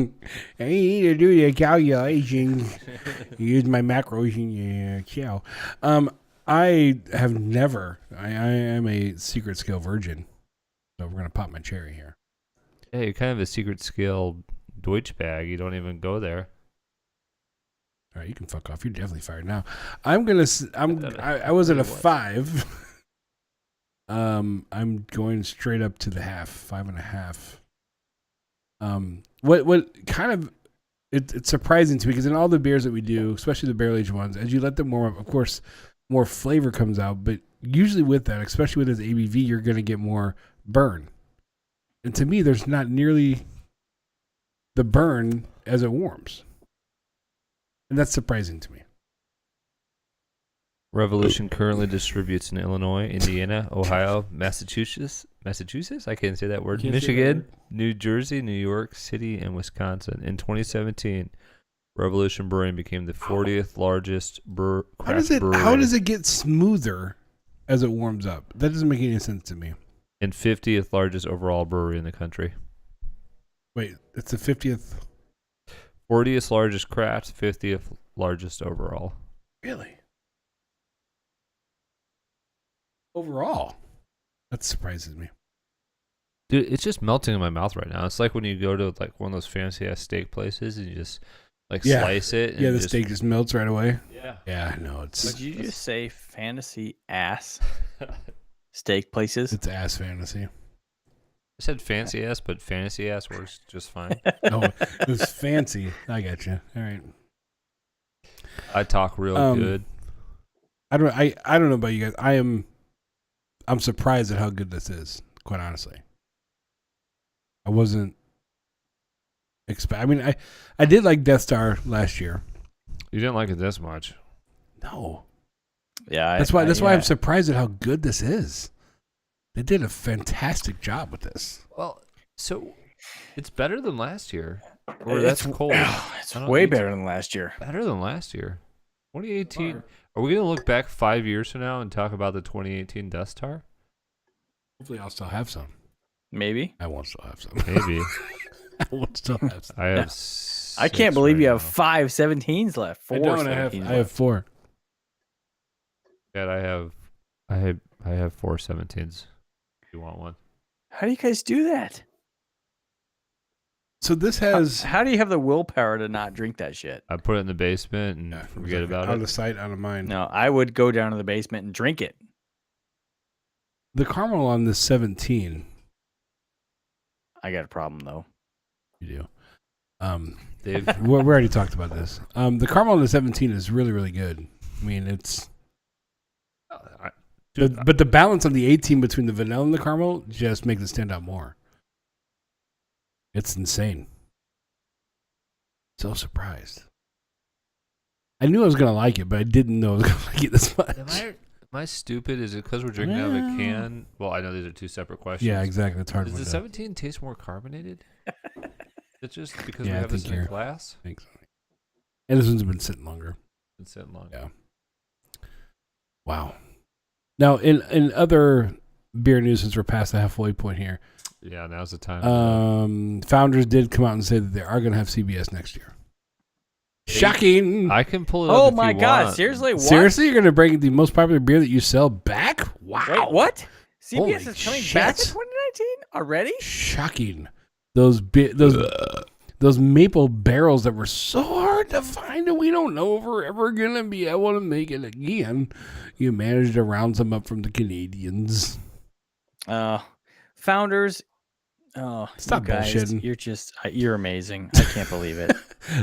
I need to do the calculation. Use my macros in your Excel. I have never. I am a secret scale virgin, so we're gonna pop my cherry here. Yeah, you're kind of a secret scale Deutsch bag. You don't even go there. All right, you can fuck off. You're definitely fired now. I was at a 5. I'm going straight up to the half, 5.5. What kind of it's surprising to me because in all the beers that we do, especially the barrel aged ones, as you let them warm up, of course, more flavor comes out. But usually with that, especially with this ABV, you're going to get more burn. And to me, there's not nearly the burn as it warms. And that's surprising to me. Revolution currently distributes in Illinois, Indiana, Ohio, Massachusetts. I can't say that word. Can't say that Michigan, word. New Jersey, New York City, and Wisconsin. In 2017, Revolution Brewing became the 40th largest craft brewery. How does it get smoother as it warms up. That doesn't make any sense to me. And 50th largest overall brewery in the country. Wait, it's the 50th. 40th largest craft, 50th largest overall. Really? Overall? That surprises me. Dude, it's just melting in my mouth right now. It's like when you go to like one of those fancy ass steak places and you just like slice it. And The steak just melts right away. Yeah. Yeah, I know. Did you just say fantasy ass steak places? It's ass fantasy. I said fancy ass, but fantasy ass works just fine. No, it was fancy. I got you. All right. I talk real good. I don't know about you guys. I'm surprised at how good this is, quite honestly. I wasn't I mean, I did like Death Star last year. You didn't like it this much. No. Yeah. That's why I'm surprised at how good this is. They did a fantastic job with this. Well, so it's better than last year. Or that's cold. It's way better than last year. Better than last year. 2018. Are we going to look back 5 years from now and talk about the 2018 Death Star? Hopefully I'll still have some. Maybe. I won't still have some. Maybe. I won't still have some. I have. I can't believe right you have now. 5 17s left. 4 I don't. 17s I have 4. Yeah, I have 4 17s. If you want one? How do you guys do that? So this has How do you have the willpower to not drink that shit? I put it in the basement and forget about out it. of sight, out of mind. No, I would go down to the basement and drink it. The caramel on this 17, I got a problem though. you do. Dave, we already talked about this. The caramel on the 17 is really, really good. I mean, it's. But the balance on the 18 between the vanilla and the caramel just makes it stand out more. It's insane. So surprised. I knew I was going to like it, but I didn't know I was going to like it this much. am I stupid? Is it because we're drinking out of a can? Well, I know these are two separate questions. Yeah, exactly. It's hard. Does the 17 taste more carbonated? It's just because we I have this think in a you're- glass? I think so. And this one's been sitting longer. It's sitting long. Yeah. Wow. Now, in other beer news, since we're past the halfway point here, Yeah, now's the time. Founders did come out and say that they are going to have CBS next year. Shocking! I can pull it up Oh if my you god, want. seriously? What? Seriously, you're going to bring the most popular beer that you sell back? Wow! Wait, what? CBS Holy is coming shit. back in 2019 already? Shocking! Those maple barrels that were so hard to find, and we don't know if we're ever going to be able to make it again. You managed to round them up from the Canadians. Founders. Oh, Stop you guys, bullshitting. you're amazing. I can't believe it.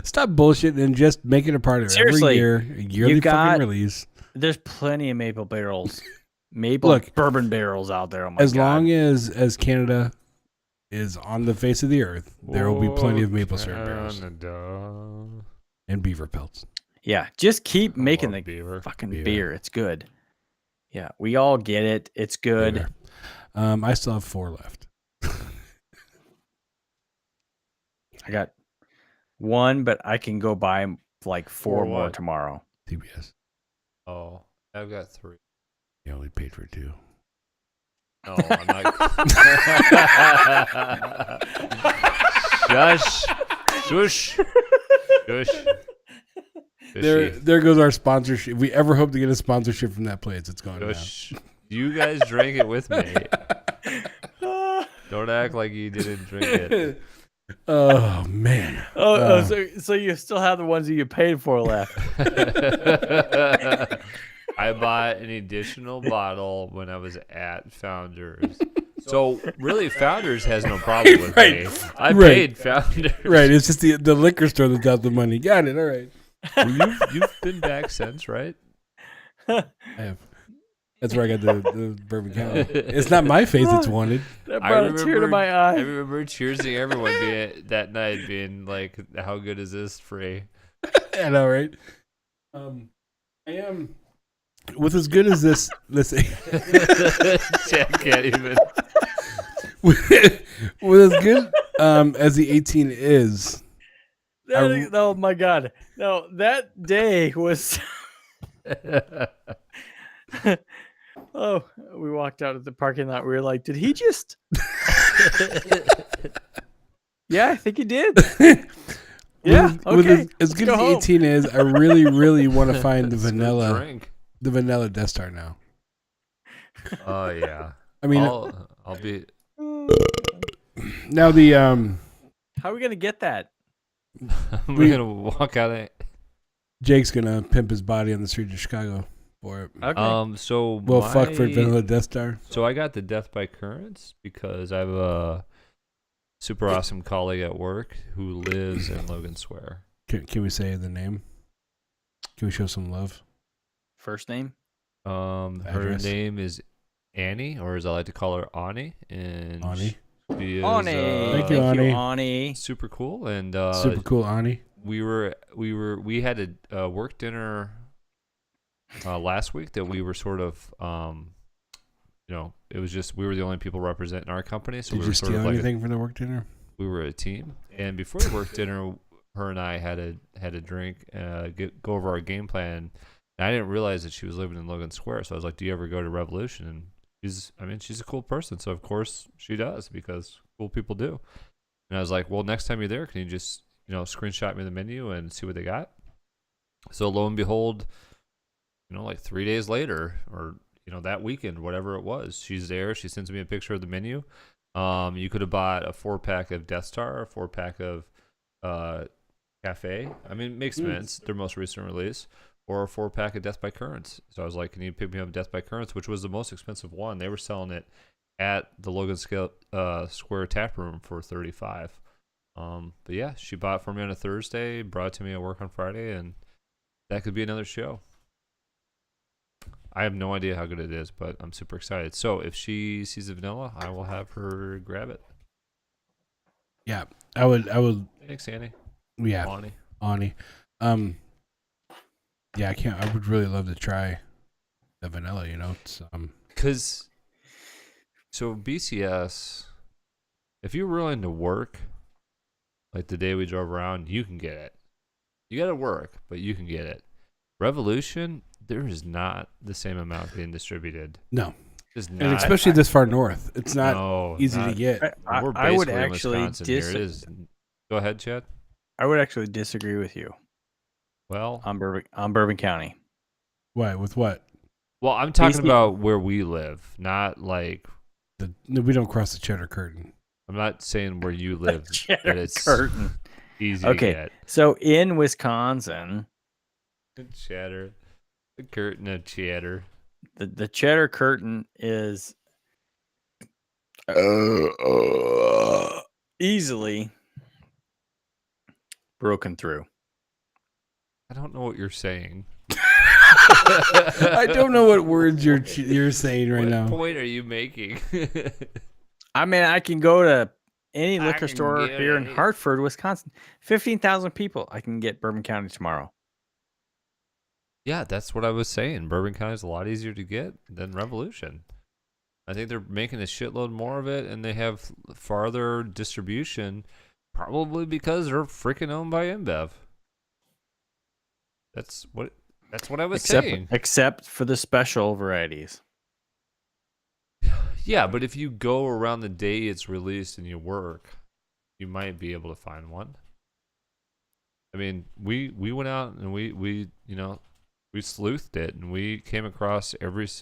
Stop bullshitting and just make it a part of Seriously, every year. A yearly fucking release. There's plenty of maple barrels, maple bourbon barrels out there. Oh my As god. long as Canada is on the face of the earth, there will be plenty of maple syrup barrels and beaver pelts. Yeah, just keep making the beaver. fucking Beaver. beer. It's good. Yeah, we all get it. It's good. Beaver. I still have 4 left. I got 1, but I can go buy like 4 For more what? tomorrow. CBS. Oh, I've got 3. You only paid for 2. No, I'm not. Shush. Shush. Shush. There goes our sponsorship. If we ever hope to get a sponsorship from that place, it's gone now. Shush. You guys drank it with me. Don't act like you didn't drink it. Oh man. So you still have the ones that you paid for left. I bought an additional bottle when I was at Founders. So really, Founders has no problem with Right. me. I Right. paid Founders. Right. It's just the liquor store that's got the money. Got it. All right. Well, you've been back since, right? I have. That's where I got the bourbon counter. It's not my face that's wanted. That brought a tear to my I eye. remember cheersing everyone that night, being like, "How good is this free?" I know, right? I am with as good as this. Chad can't even. with as good as the 18 is. Oh my god! No, that day was. Oh, we walked out of the parking lot. We were like, did he just? Yeah, I think he did. Yeah, okay. As good go as the home. 18 is, I really, really want to find the It's a good vanilla, drink. the vanilla Death Star now. Oh yeah. I mean, I'll be. now the How are we gonna get that? We're gonna walk out of. Jake's gonna pimp his body on the streets of Chicago for it. Okay. So Well, fuck for my- vanilla Death Star. So I got the Death by Currents because I have a super awesome colleague at work who lives in Logan Square. Can we say the name? Can we show some love? First name? Her Address? name is Annie, or as I like to call her, Ani. And Ani? she is, Ani. Thank you, Thank Ani. you, Ani. super cool. And Super cool, Ani. we had a work dinner last week that we were sort of it was just we were the only people representing our company, so Did we you were sort steal of like anything for the work dinner? we were a team. And before the work dinner, her and I had a drink, go over our game plan. And I didn't realize that she was living in Logan Square, so I was like, "Do you ever go to Revolution?" And she's a cool person, so of course she does because cool people do. And I was like, "Well, next time you're there, can you just screenshot me the menu and see what they got?" So lo and behold, like 3 days later, or that weekend, whatever it was, she's there. She sends me a picture of the menu. You could have bought a 4-pack of Death Star, a 4-pack of Cafe. I mean, it makes sense. Their most recent release. Or a 4-pack of Death by Currents. So I was like, can you pick me up Death by Currents, which was the most expensive one. They were selling it at the Logan Square tap room for $35. But yeah, she bought it for me on a Thursday, brought it to me at work on Friday, and that could be another show. I have no idea how good it is, but I'm super excited. So if she sees the vanilla, I will have her grab it. Yeah, I would. Thanks, Annie. Yeah, Lonnie. Ani. Yeah, I can't. I would really love to try the vanilla. It's Because, so BCS, if you're willing to work, like the day we drove around, you can get it. You got to work, but you can get it. Revolution, there is not the same amount being distributed. no, Just and not. especially this far north, it's not No, easy to not- get. We're I would basically in actually Wisconsin here. It is. Go ahead, Chad. I would actually disagree with you Well, on Bourbon County. Why? With what? I'm talking BC about where we live, not like No, we don't cross the cheddar curtain. I'm not saying where you live. Cheddar that it's curtain. easy Okay. to So in Wisconsin, get. Cheddar, the curtain of cheddar. the cheddar curtain is easily broken through. I don't know what you're saying. I don't know what words you're saying right What now. point are you making? I mean, I can go to any I liquor can store get here in it. Hartford, Wisconsin. 15,000 people. I can get Bourbon County tomorrow. Yeah, that's what I was saying. Bourbon County is a lot easier to get than Revolution. I think they're making a shitload more of it, and they have farther distribution, probably because they're freaking owned by InBev. That's what I was saying. Except for the special varieties. Yeah, but if you go around the day it's released and you work, you might be able to find one. I mean, we went out and we sleuthed it, and we came across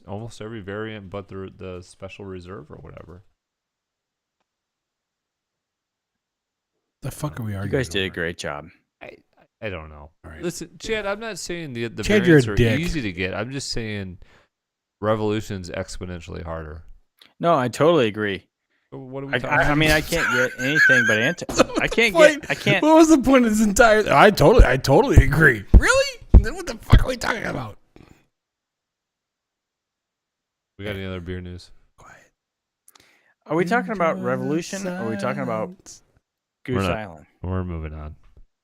almost every variant but the special reserve or whatever. The fuck are we You arguing? guys did a over? great job. I don't know. All right. Listen, Chad, I'm not saying the Chad, you're a variants are dick. easy to get. I'm just saying Revolution's exponentially harder. No, I totally agree. So what are we talking I about? mean, I can't get anything but I can't Point. get. I can't. What was the point of this entire? I totally agree. Really? Then what the fuck are we talking about? We got any other beer news? Quiet. Are we talking about Revolution? Or are we talking about Goose We're not. Island? We're moving on.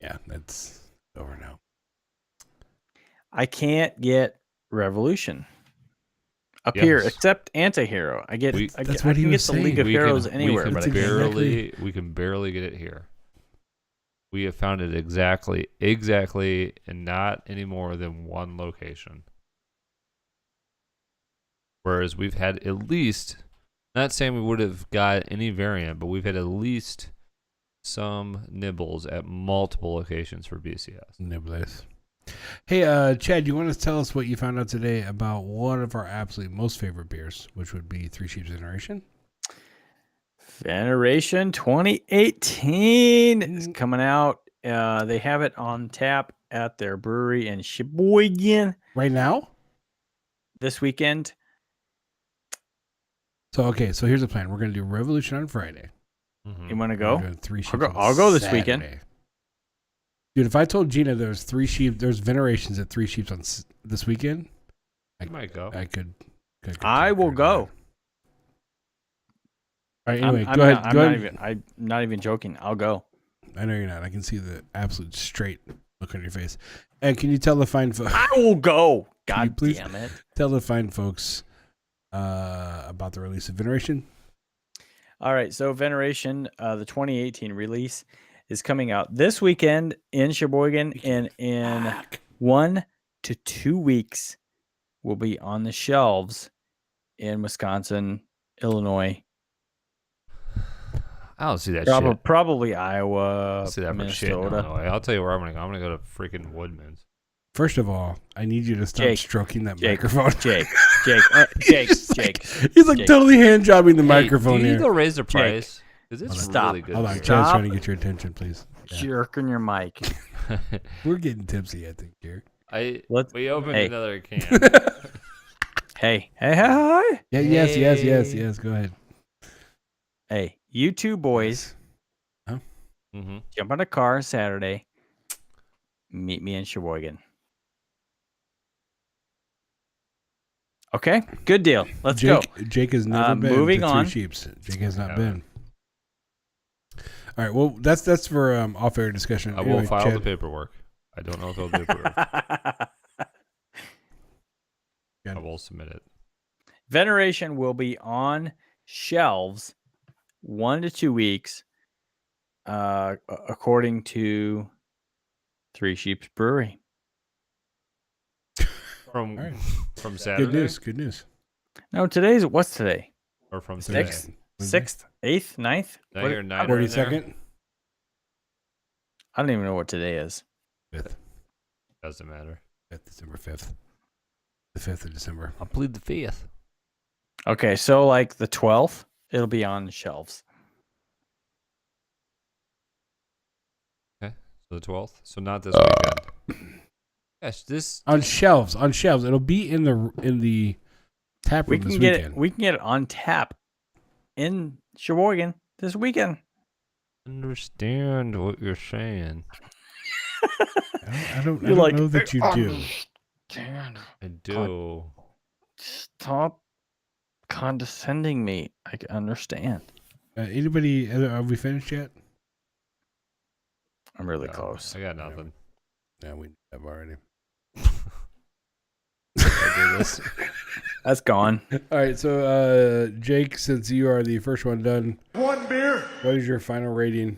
Yeah, that's over now. I can't get Revolution up here, Yes. except Antihero. I We- get. I That's can what he get was the League saying. of Heroes anywhere, we but I can can't. we can barely get it here. We have found it exactly, and not any more than one location. Whereas we've had at least, not saying we would have got any variant, but we've had at least some nibbles at multiple occasions for BCS. Nibbles. Hey, Chad, you want to tell us what you found out today about one of our absolutely most favorite beers, which would be Three Sheep's Veneration? Veneration 2018 is coming out. They have it on tap at their brewery in Sheboygan Right now? this weekend. So here's the plan. We're going to do Revolution on Friday. Mhm. You want to We're go? doing Three Sheep's I'll go this Saturday. weekend. Dude, if I told Gina there's Venerations at Three Sheep's on this weekend, You might go. I could I will go. All right, anyway, I'm go ahead. I'm not even joking. I'll go. I know you're not. I can see the absolute straight look on your face. And can you tell the fine folks? I will go. Can you God please damn it. tell the fine folks about the release of Veneration? All right. So Veneration, the 2018 release is coming out this weekend in Sheboygan, and in 1 to 2 weeks will be on the shelves in Wisconsin, Illinois, I don't see that shit. probably I Iowa, don't see that for shit in Minnesota. Illinois. I'll tell you where I'm going to go. I'm going to go to freaking Woodman's. First of all, I need you to stop Jake, stroking that Jake, microphone. Jake. He's like Jake. totally hand jobbing the microphone do you here. go raise the price? Because it's Stop. really good. Hold on, beer. Chad's Stop. trying to get your attention, please. Yeah. Jerking your mic. We're getting tipsy, I think, here. We opened Hey. another can. Hey. Yeah, yes. Go ahead. Hey, you two boys, Mm-hmm. jump on a car Saturday. Meet me in Sheboygan. Okay, good deal. Let's go. Jake has never been moving to on. Three Sheeps. Jake has not Never. been. All right, well, that's for off-air discussion. I will Anyway, file Chad, the paperwork. I don't know if they'll do it. I will submit it. Veneration will be on shelves 1 to 2 weeks, according to Three Sheep's Brewery. From All right. from Saturday Good news. No, what's today? or from Sixth? today? Wednesday. 6th, 8th, 9th? Now What- you're 9 or in there? 42nd? I don't even know what today is. 5th. Doesn't matter. December 5th. The 5th of December. I'll plead the 5th. Okay, so like the 12th, it'll be on the shelves. So the 12th. So not this weekend. Gosh, this On shelves. It'll be in the tap We room can this get weekend. it. We can get it on tap in Sheboygan this weekend. understand what you're saying. I don't You're like, know that you do. I do. Stop condescending me. I can understand. Anybody? Have we finished yet? I'm really No, close. I got nothing. No, we have already. I do this. That's gone. All right, so Jake, since you are the first one done, One beer. what is your final rating?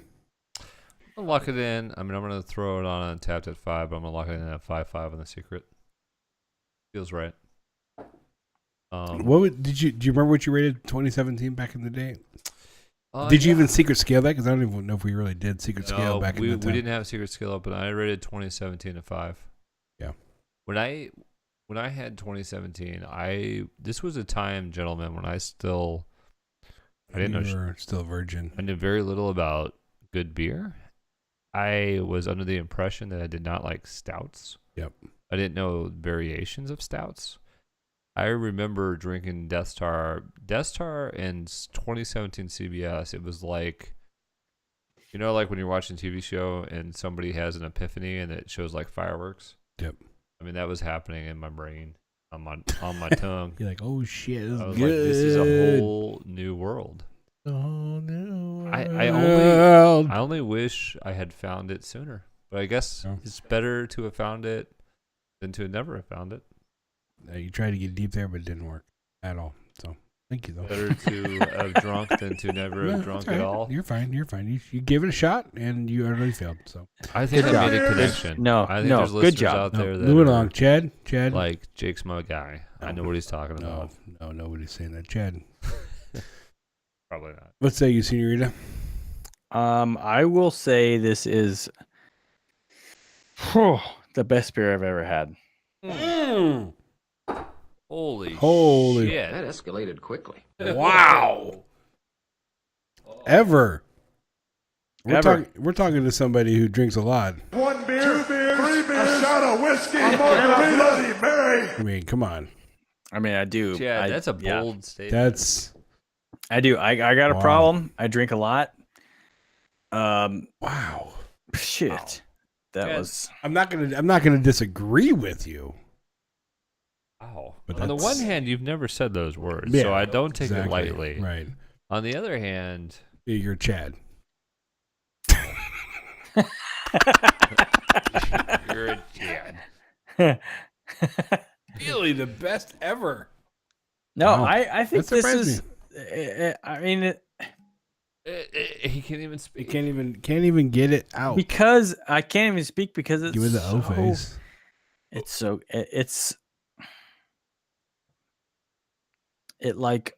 I'll lock it in. I mean, I'm going to throw it on Untapped at 5, but I'm going to lock it in at 5.5 on the secret. Feels right. Do you remember what you rated 2017 back in the day? Did you yeah. even secret scale that? Because I don't even know if we really did secret scale back in the we time. didn't have secret scale up, but I rated 2017 a 5. Yeah. When I had 2017, this was a time, gentlemen, when I didn't know. You were still a virgin. I knew very little about good beer. I was under the impression that I did not like stouts. Yep. I didn't know variations of stouts. I remember drinking Death Star in 2017 CBS. It was like, like when you're watching a TV show and somebody has an epiphany and it shows like fireworks. Yep. I mean, that was happening in my brain, on my tongue. You're like, oh shit, this is I was good. like, this is a whole new world. Oh no. I only wish I had found it sooner. But I guess Yeah. it's better to have found it than to never have found it. You tried to get deep there, but it didn't work at all. So Thank you, though. Better to have drunk than to never No, have drunk that's all at right. all. You're fine. You're fine. You gave it a shot, and you already failed. So I think Good I job. made a connection. No, I think no, there's good listeners job. out there that moving are along, Chad. like, Jake's my guy. I know what he's talking about. No, nobody's saying that, Chad. Probably not. What say you, Senorita? I will say this is the best beer I've ever had. Holy shit. That escalated quickly. Wow. Ever. Ever. We're talking to somebody who drinks a lot. 1 beer, 2 beers, 3 beers, a shot of whiskey, a Bloody Mary. I mean, come on. I mean, I do. Yeah, that's a yeah. bold statement. That's I do. I got a Wow. problem. I drink a lot. wow. Shit. That Yeah. was. I'm not gonna disagree with you. Wow. But On the that's- one hand, you've never said those words, Yeah, so I don't take exactly. it lightly. Right. On the other hand, You're Chad. you're a Chad. Really the best ever. No, Wow. I think That this surprised is. I mean, He can't even You speak. can't even get it out. because I can't even speak because it's Give me the O so, face. It's so it like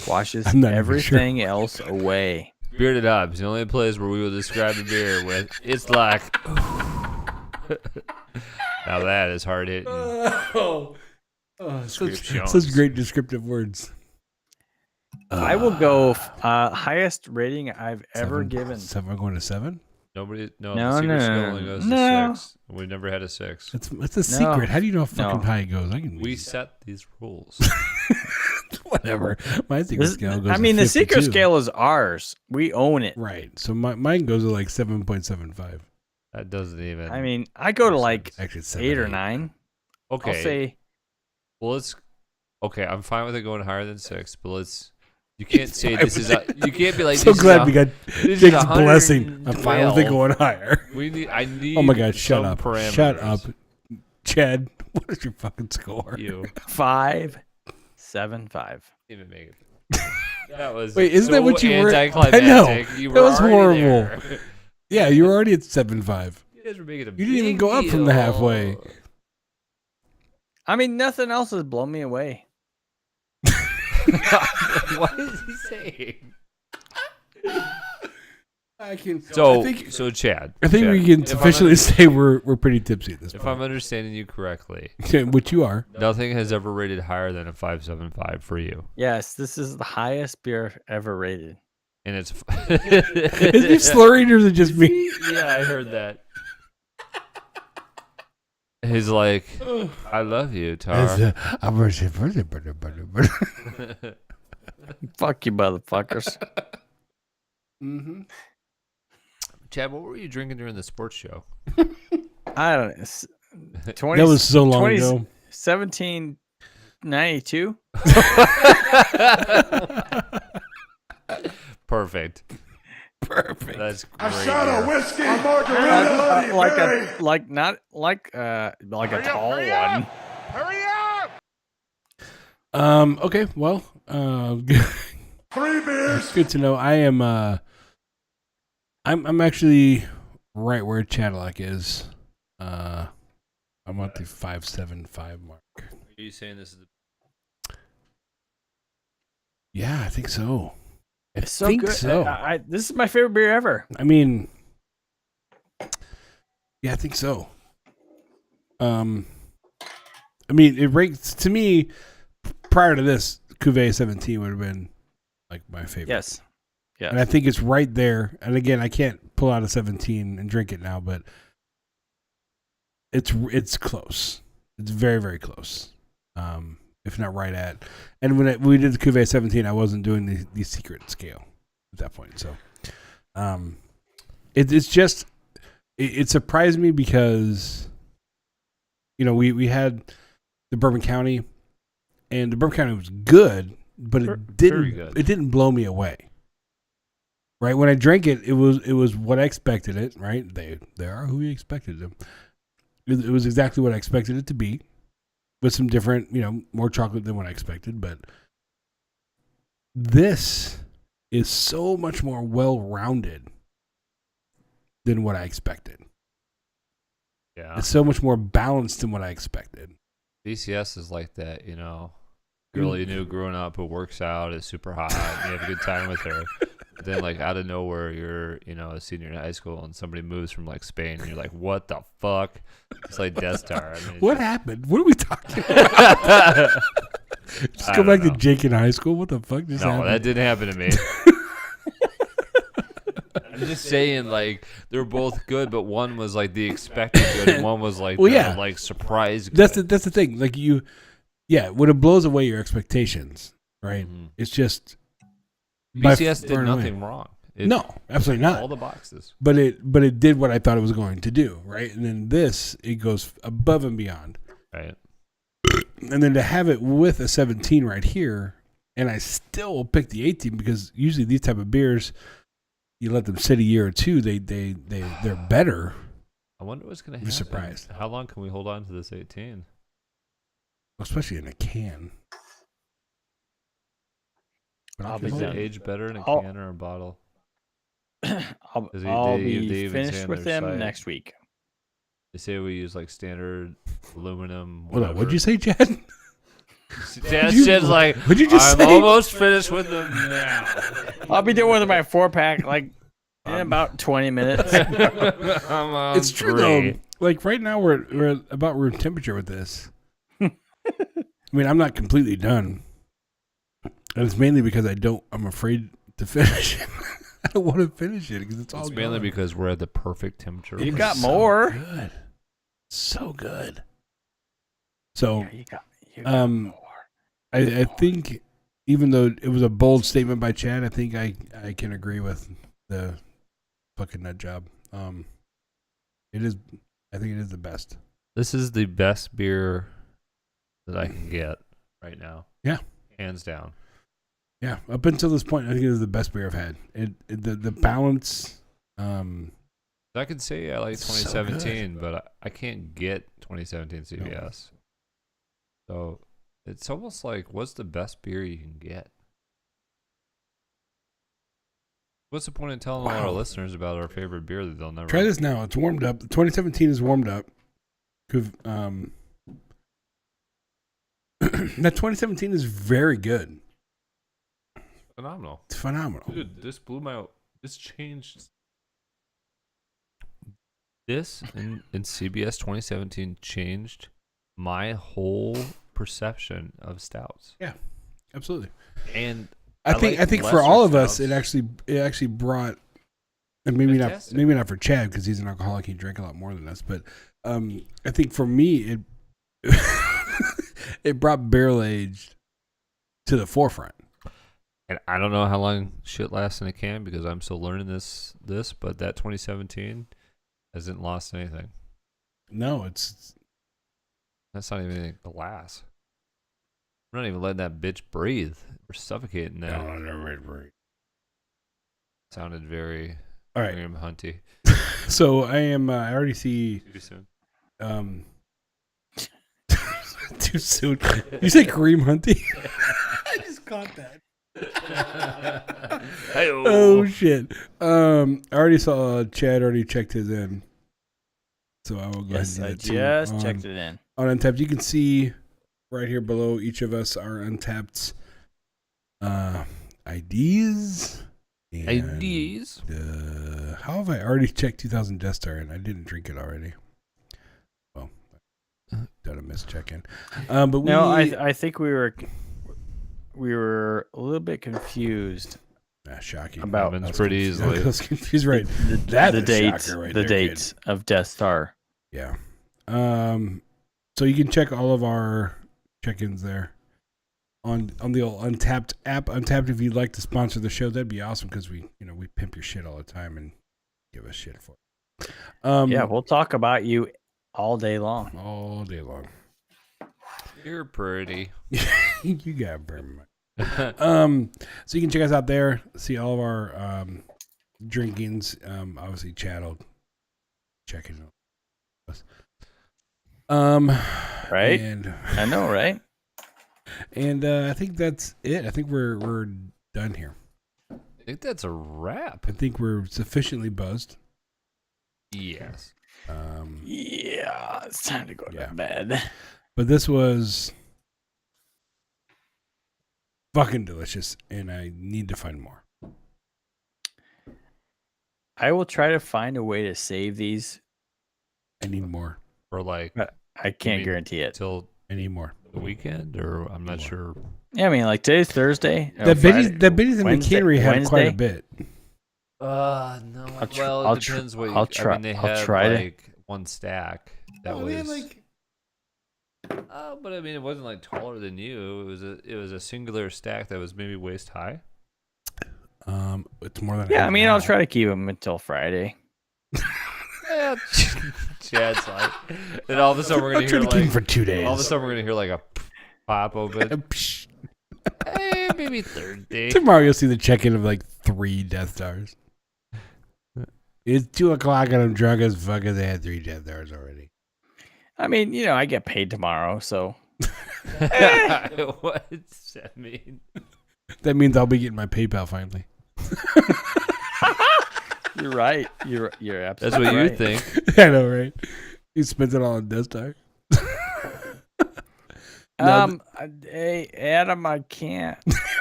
washes I'm not even sure. everything else away. Bearded Up is the only place where we will describe a beer with it's like. Now that is hard hitting. Descriptions. Such great descriptive words. I will go highest rating I've ever given. We're going to 7. Nobody, No, the secret no, skill no, only goes no. to 6. We've never had a 6. It's a secret. How do you know how fucking No. high it goes? I can We set these rules. whatever. My secret scale goes. I mean, to the secret 52. scale is ours. We own it. Right. So mine goes to like 7.75. That doesn't even. I mean, I go to like Actually, it's 8 or 7.8. 9. okay. I'll say Well, let's. Okay, I'm fine with it going higher than 6, but let's. You can't say this is. You can't be like. So this glad is we got this is Jake's blessing. I'm fine with it 112. going higher. We need. I need. Oh my god! Shut some up! Parameters. Shut up, Chad. What is your fucking score? You 5.75. didn't even make it. That was. Wait, isn't that so what you were? anticlimactic. I know. You That were was already horrible. there. Yeah, you were already at 7.5. You guys were making a. You didn't even big go up from the deal. halfway. I mean, nothing else has blown me away. What is he saying? I can. So, I think, Chad. I think Chad, we can if I'm sufficiently say we're pretty tipsy at this If point. I'm understanding you correctly, Which you are. nothing has ever rated higher than a 5.75 for you, Yes, this is the highest beer ever rated. and it's. Is he slurring or is it just me? Yeah, I heard that. He's like, I love you, Tar. Fuck you, motherfuckers. Mm-hmm. Chad, what were you drinking during the sports show? I don't know. 20, That was so long 20 ago. 1792. Perfect. Perfect. That's A great. shot of beer. whiskey, a margarita, Bloody Mary. Not like a tall hurry one. up. Hurry up! Okay. Well. 3 beers. Good to know. I am. I'm actually right where Chadlock is. I'm at the 5.75 mark. Are you saying this is the Yeah, I think so. I It's so think good. so. This is my favorite beer ever. I mean, yeah, I think so. I mean, it ranks to me. Prior to this, Cuvée 17 would have been like my favorite. Yes. And I think it's right there. And again, I can't pull out a 17 and drink it now, but it's close. It's very, very close. If not right at. And when we did the Cuvée 17, I wasn't doing the secret scale at that point. So it's just it surprised me because we had the Bourbon County, and the Bourbon County was good, but Very it good. didn't blow me away. Right when I drank it, it was what I expected it. Right, they are who we expected them. It was exactly what I expected it to be. with some different, more chocolate than what I expected. But this is so much more well-rounded than what I expected. Yeah. It's so much more balanced than what I expected. BCS is like that, girl you knew growing up who works out, is super hot, and you have a good time with her. But then, like, out of nowhere, you're, a senior in high school, and somebody moves from, like, Spain, and you're like, what the fuck? It's like Death Star. I mean, What happened? What are we talking about? Just I go back don't to know. Jake in high school. What the fuck just No, happened? that didn't happen to me. I'm just saying, like, they're both good, but one was, like, the expected good, and one was, like, like, surprise good. That's the thing. Like, when it blows away your expectations, right? Mhm. It's just BCS did far and away. nothing wrong. It, No, absolutely not. All the boxes. But it did what I thought it was going to do, right? And then it goes above and beyond. Right. And then to have it with a 17 right here, and I still will pick the 18 because usually these type of beers, you let them sit a year or two, they're better. I wonder what's going to You're happen. surprised. How long can we hold on to this 18? Especially in a can. But I'll be Does it done. age better in a I'll- can or a bottle? I'll, Does he- I'll they be even say finished on with their them site? next week. They say we use like standard aluminum. Hold on, Whatever. what'd you say, Chad? Chad's like, what'd you just I'm say? almost finished with them now. I'll be done with my 4-pack like in about 20 minutes. I'm on It's true 3. though. Like right now we're at about room temperature with this. I mean, I'm not completely done. And it's mainly because I'm afraid to finish it. I don't want to finish it because it's all It's mainly gone. because we're at the perfect temperature. You It got is so more. Good. So good. So Yeah, you got Um, more. I think even though it was a bold statement by Chad, I think I can agree with the fucking nut job. It is. I think it is the best. This is the best beer that I can get right now. Yeah. Hands down. Yeah, up until this point, I think it is the best beer I've had. The balance. I could say I like It's so 2017, but I can't get 2017 CBS. So it's almost like, what's the best beer you can get? What's the point in telling all our listeners about our favorite beer that they'll never Try this now. It's warmed up. 2017 is warmed up. 'Cause, that 2017 is very good. Phenomenal. It's phenomenal. Dude, this changed. This in CBS 2017 changed my whole perception of stouts. Absolutely. And I think like for lesser all of us, stouts. it actually brought, and maybe Fantastic. not for Chad because he's an alcoholic, he drank a lot more than us. But I think for me, it it brought barrel aged to the forefront. And I don't know how long shit lasts in a can because I'm still learning this, but that 2017 hasn't lost anything. No, That's not even in a glass. I'm not even letting that bitch breathe. We're suffocating that. Sounded very all right. William Hunty. So I am. I already see. Too soon. Too soon. You said Kareem Hunty? I just caught that. Oh shit! I already saw Chad already checked his in, so I will go Yes, ahead I and do that just too. checked it in. On Untapped. You can see right here below each of us our Untapped IDs. And, IDs. how have I already checked 2000 Death Star and I didn't drink it already? Well, done a miss check in. But we. No, I think we were a little bit confused shocking. about Happens pretty easily. I was confused, right? the That's a dates, shocker right the there, dates of Death Star. Yeah. So you can check all of our check-ins there on the old Untapped app. Untapped, if you'd like to sponsor the show, that'd be awesome because we pimp your shit all the time and give us shit for it. Yeah, we'll talk about you all day long. all day long. You're pretty. You got very much. So you can check us out there, see all of our drinkings. Obviously, Chad will check it out. Right? And I know, right? and I think that's it. I think we're done here. I think that's a wrap. I think we're sufficiently buzzed. Yes. Yeah, it's time to go Yeah. to bed. But this was fucking delicious, and I need to find more. I will try to find a way to save these, I need more. Or like but I can't mean guarantee it. till I need more. the weekend, or I'm not More. sure. Yeah, I mean, like today's Thursday. That Benny's and Wednesday- McHenry had quite a Wednesday? bit. No. I'll tr- Well, I'll it tr- depends what. I'll try- I mean, they I'll had try to- like one stack that was. they had like But I mean, it wasn't like taller than you. It was a singular stack that was maybe waist high. it's more than Yeah, I have mean, now. I'll try to keep them until Friday. Yeah, Chad's like, and all of a sudden we're I'll gonna try hear to keep him like, for 2 days. all of a sudden we're gonna hear like a pop open. Psh. Hey, maybe third day. Tomorrow you'll see the check-in of like 3 Death Stars. It's 2:00 and I'm drunk as fuck, and they had 3 Death Stars already. I mean, you know, I get paid tomorrow, so What does that mean? That means I'll be getting my PayPal finally. you're right. You're That's absolutely what you right. think. I know, right? He spends it all on Death Star. Hey Adam, I can't.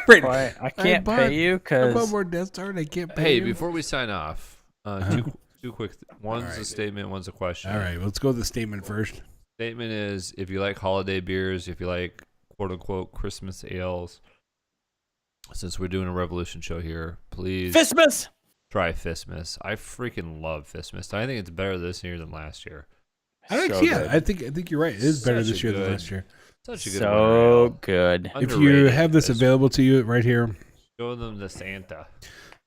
Right. I can't bought- pay you I bought because more Death Star and I can't pay Hey, you. before we sign off, two quick. One's a Alright. statement. One's a question. All right, let's go with the statement first. Statement is: if you like holiday beers, if you like quote unquote Christmas ales, since we're doing a Revolution show here, please Fistmas. try Fistmas. I freaking love Fistmas. I think it's better this year than last year. I think, So yeah, good. I think you're right. It is better Such this a year than good- last year. Such a good So winter good. ale. If you Underrated have this Fistmas. available to you right here, show them the Santa.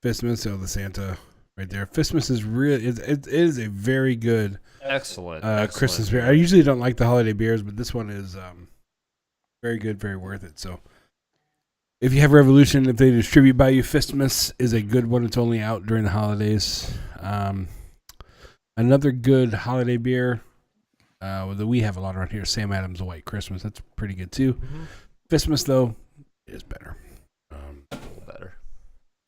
Fistmas, so the Santa right there. Fistmas is really it is a very good Excellent. Christmas beer. I usually don't like the holiday beers, but this one is very good, very worth it. So if you have Revolution, if they distribute by you, Fistmas is a good one. It's only out during the holidays. Another good holiday beer that we have a lot around here, Sam Adams White Christmas. That's pretty good too. Mm-hmm. Fistmas though is better. Better.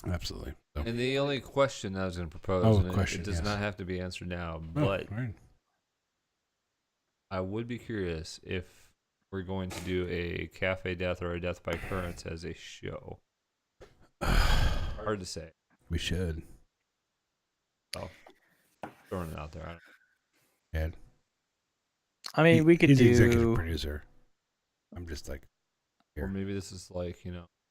Absolutely. So. And the only question I was going to propose, Oh, and question, it does yes. not have to be answered now, Oh, but all right. I would be curious if we're going to do a Cafe Death or a Death by Currents as a show. Hard to say. We should. Throwing it out there. I don't Yeah. I mean, we could He's the executive do producer. I'm just like Or here. maybe this is like,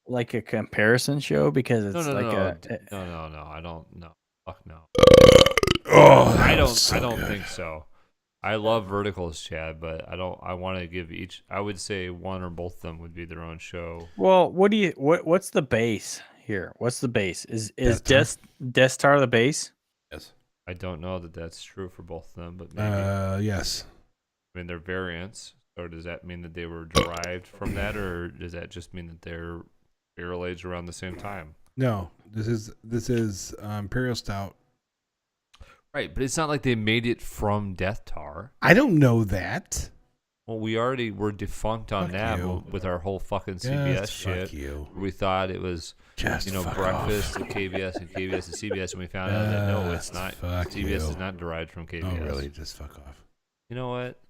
like a comparison show because it's no, like no. I don't know. Fuck no. Oh, I don't think so. I love verticals, Chad, but I want to give each. I would say one or both of them would be their own show. Well, what's the base here? What's the base? Is Death Death Star the base? Yes. I don't know that that's true for both of them, but maybe. Yes. I mean, they're variants. Or does that mean that they were derived from that, or does that just mean that they're barrel aged around the same time? No. This is Imperial Stout. Right, but it's not like they made it from Death Tar. I don't know that. Well, we already were defunct on Fuck that you. with our whole fucking CBS Just shit. Fuck you. We thought it was, Just fuck breakfast off. at KBS and KBS and CBS, and we found out that no, it's not. Fuck CBS you. is not derived from KBS. Oh, really? Just fuck off. You know what?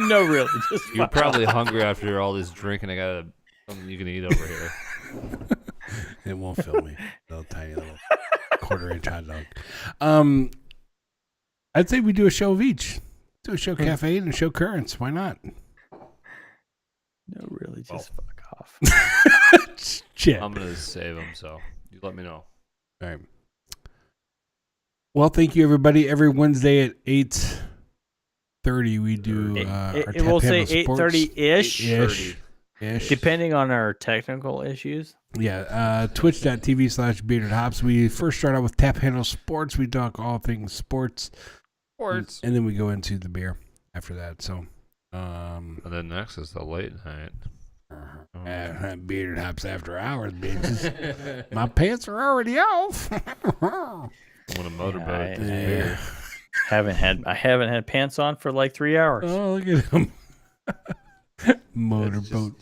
no, really. Just You're fuck probably off. hungry after all this drinking. I got something you can eat over here. It won't fill me. Little tiny little quarter-inch hot dog. I'd say we do a show of each. Do a show cafe and a show currents. Why not? No, really. Just fuck off. Shit. I'm gonna save them, so you let me know. All right. Well, thank you, everybody. Every Wednesday at 8:30, we do our It will say Tap Handle Sports. 8:30-ish, Ish. depending on our technical issues. Yeah, twitch.tv/beardedhops. We first start out with Tap Handle Sports. We talk all things sports. Sports. And then we go into the beer after that. So, And then next is the late night. Bearded Hops After Hours, bitches. My pants are already off. I'm gonna motorboat this Yeah. beer. I haven't had pants on for like 3 hours. Oh, look at him. Motorboat.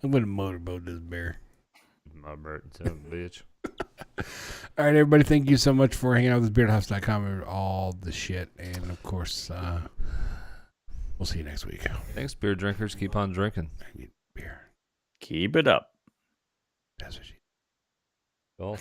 I'm going to motorboat this bear. My Burton, son of a bitch. All right, everybody. Thank you so much for hanging out with beardhouse.com and all the shit. And, of course, we'll see you next week. Thanks, beer drinkers. Keep on drinking. I need beer. Keep it up. That's what she Well.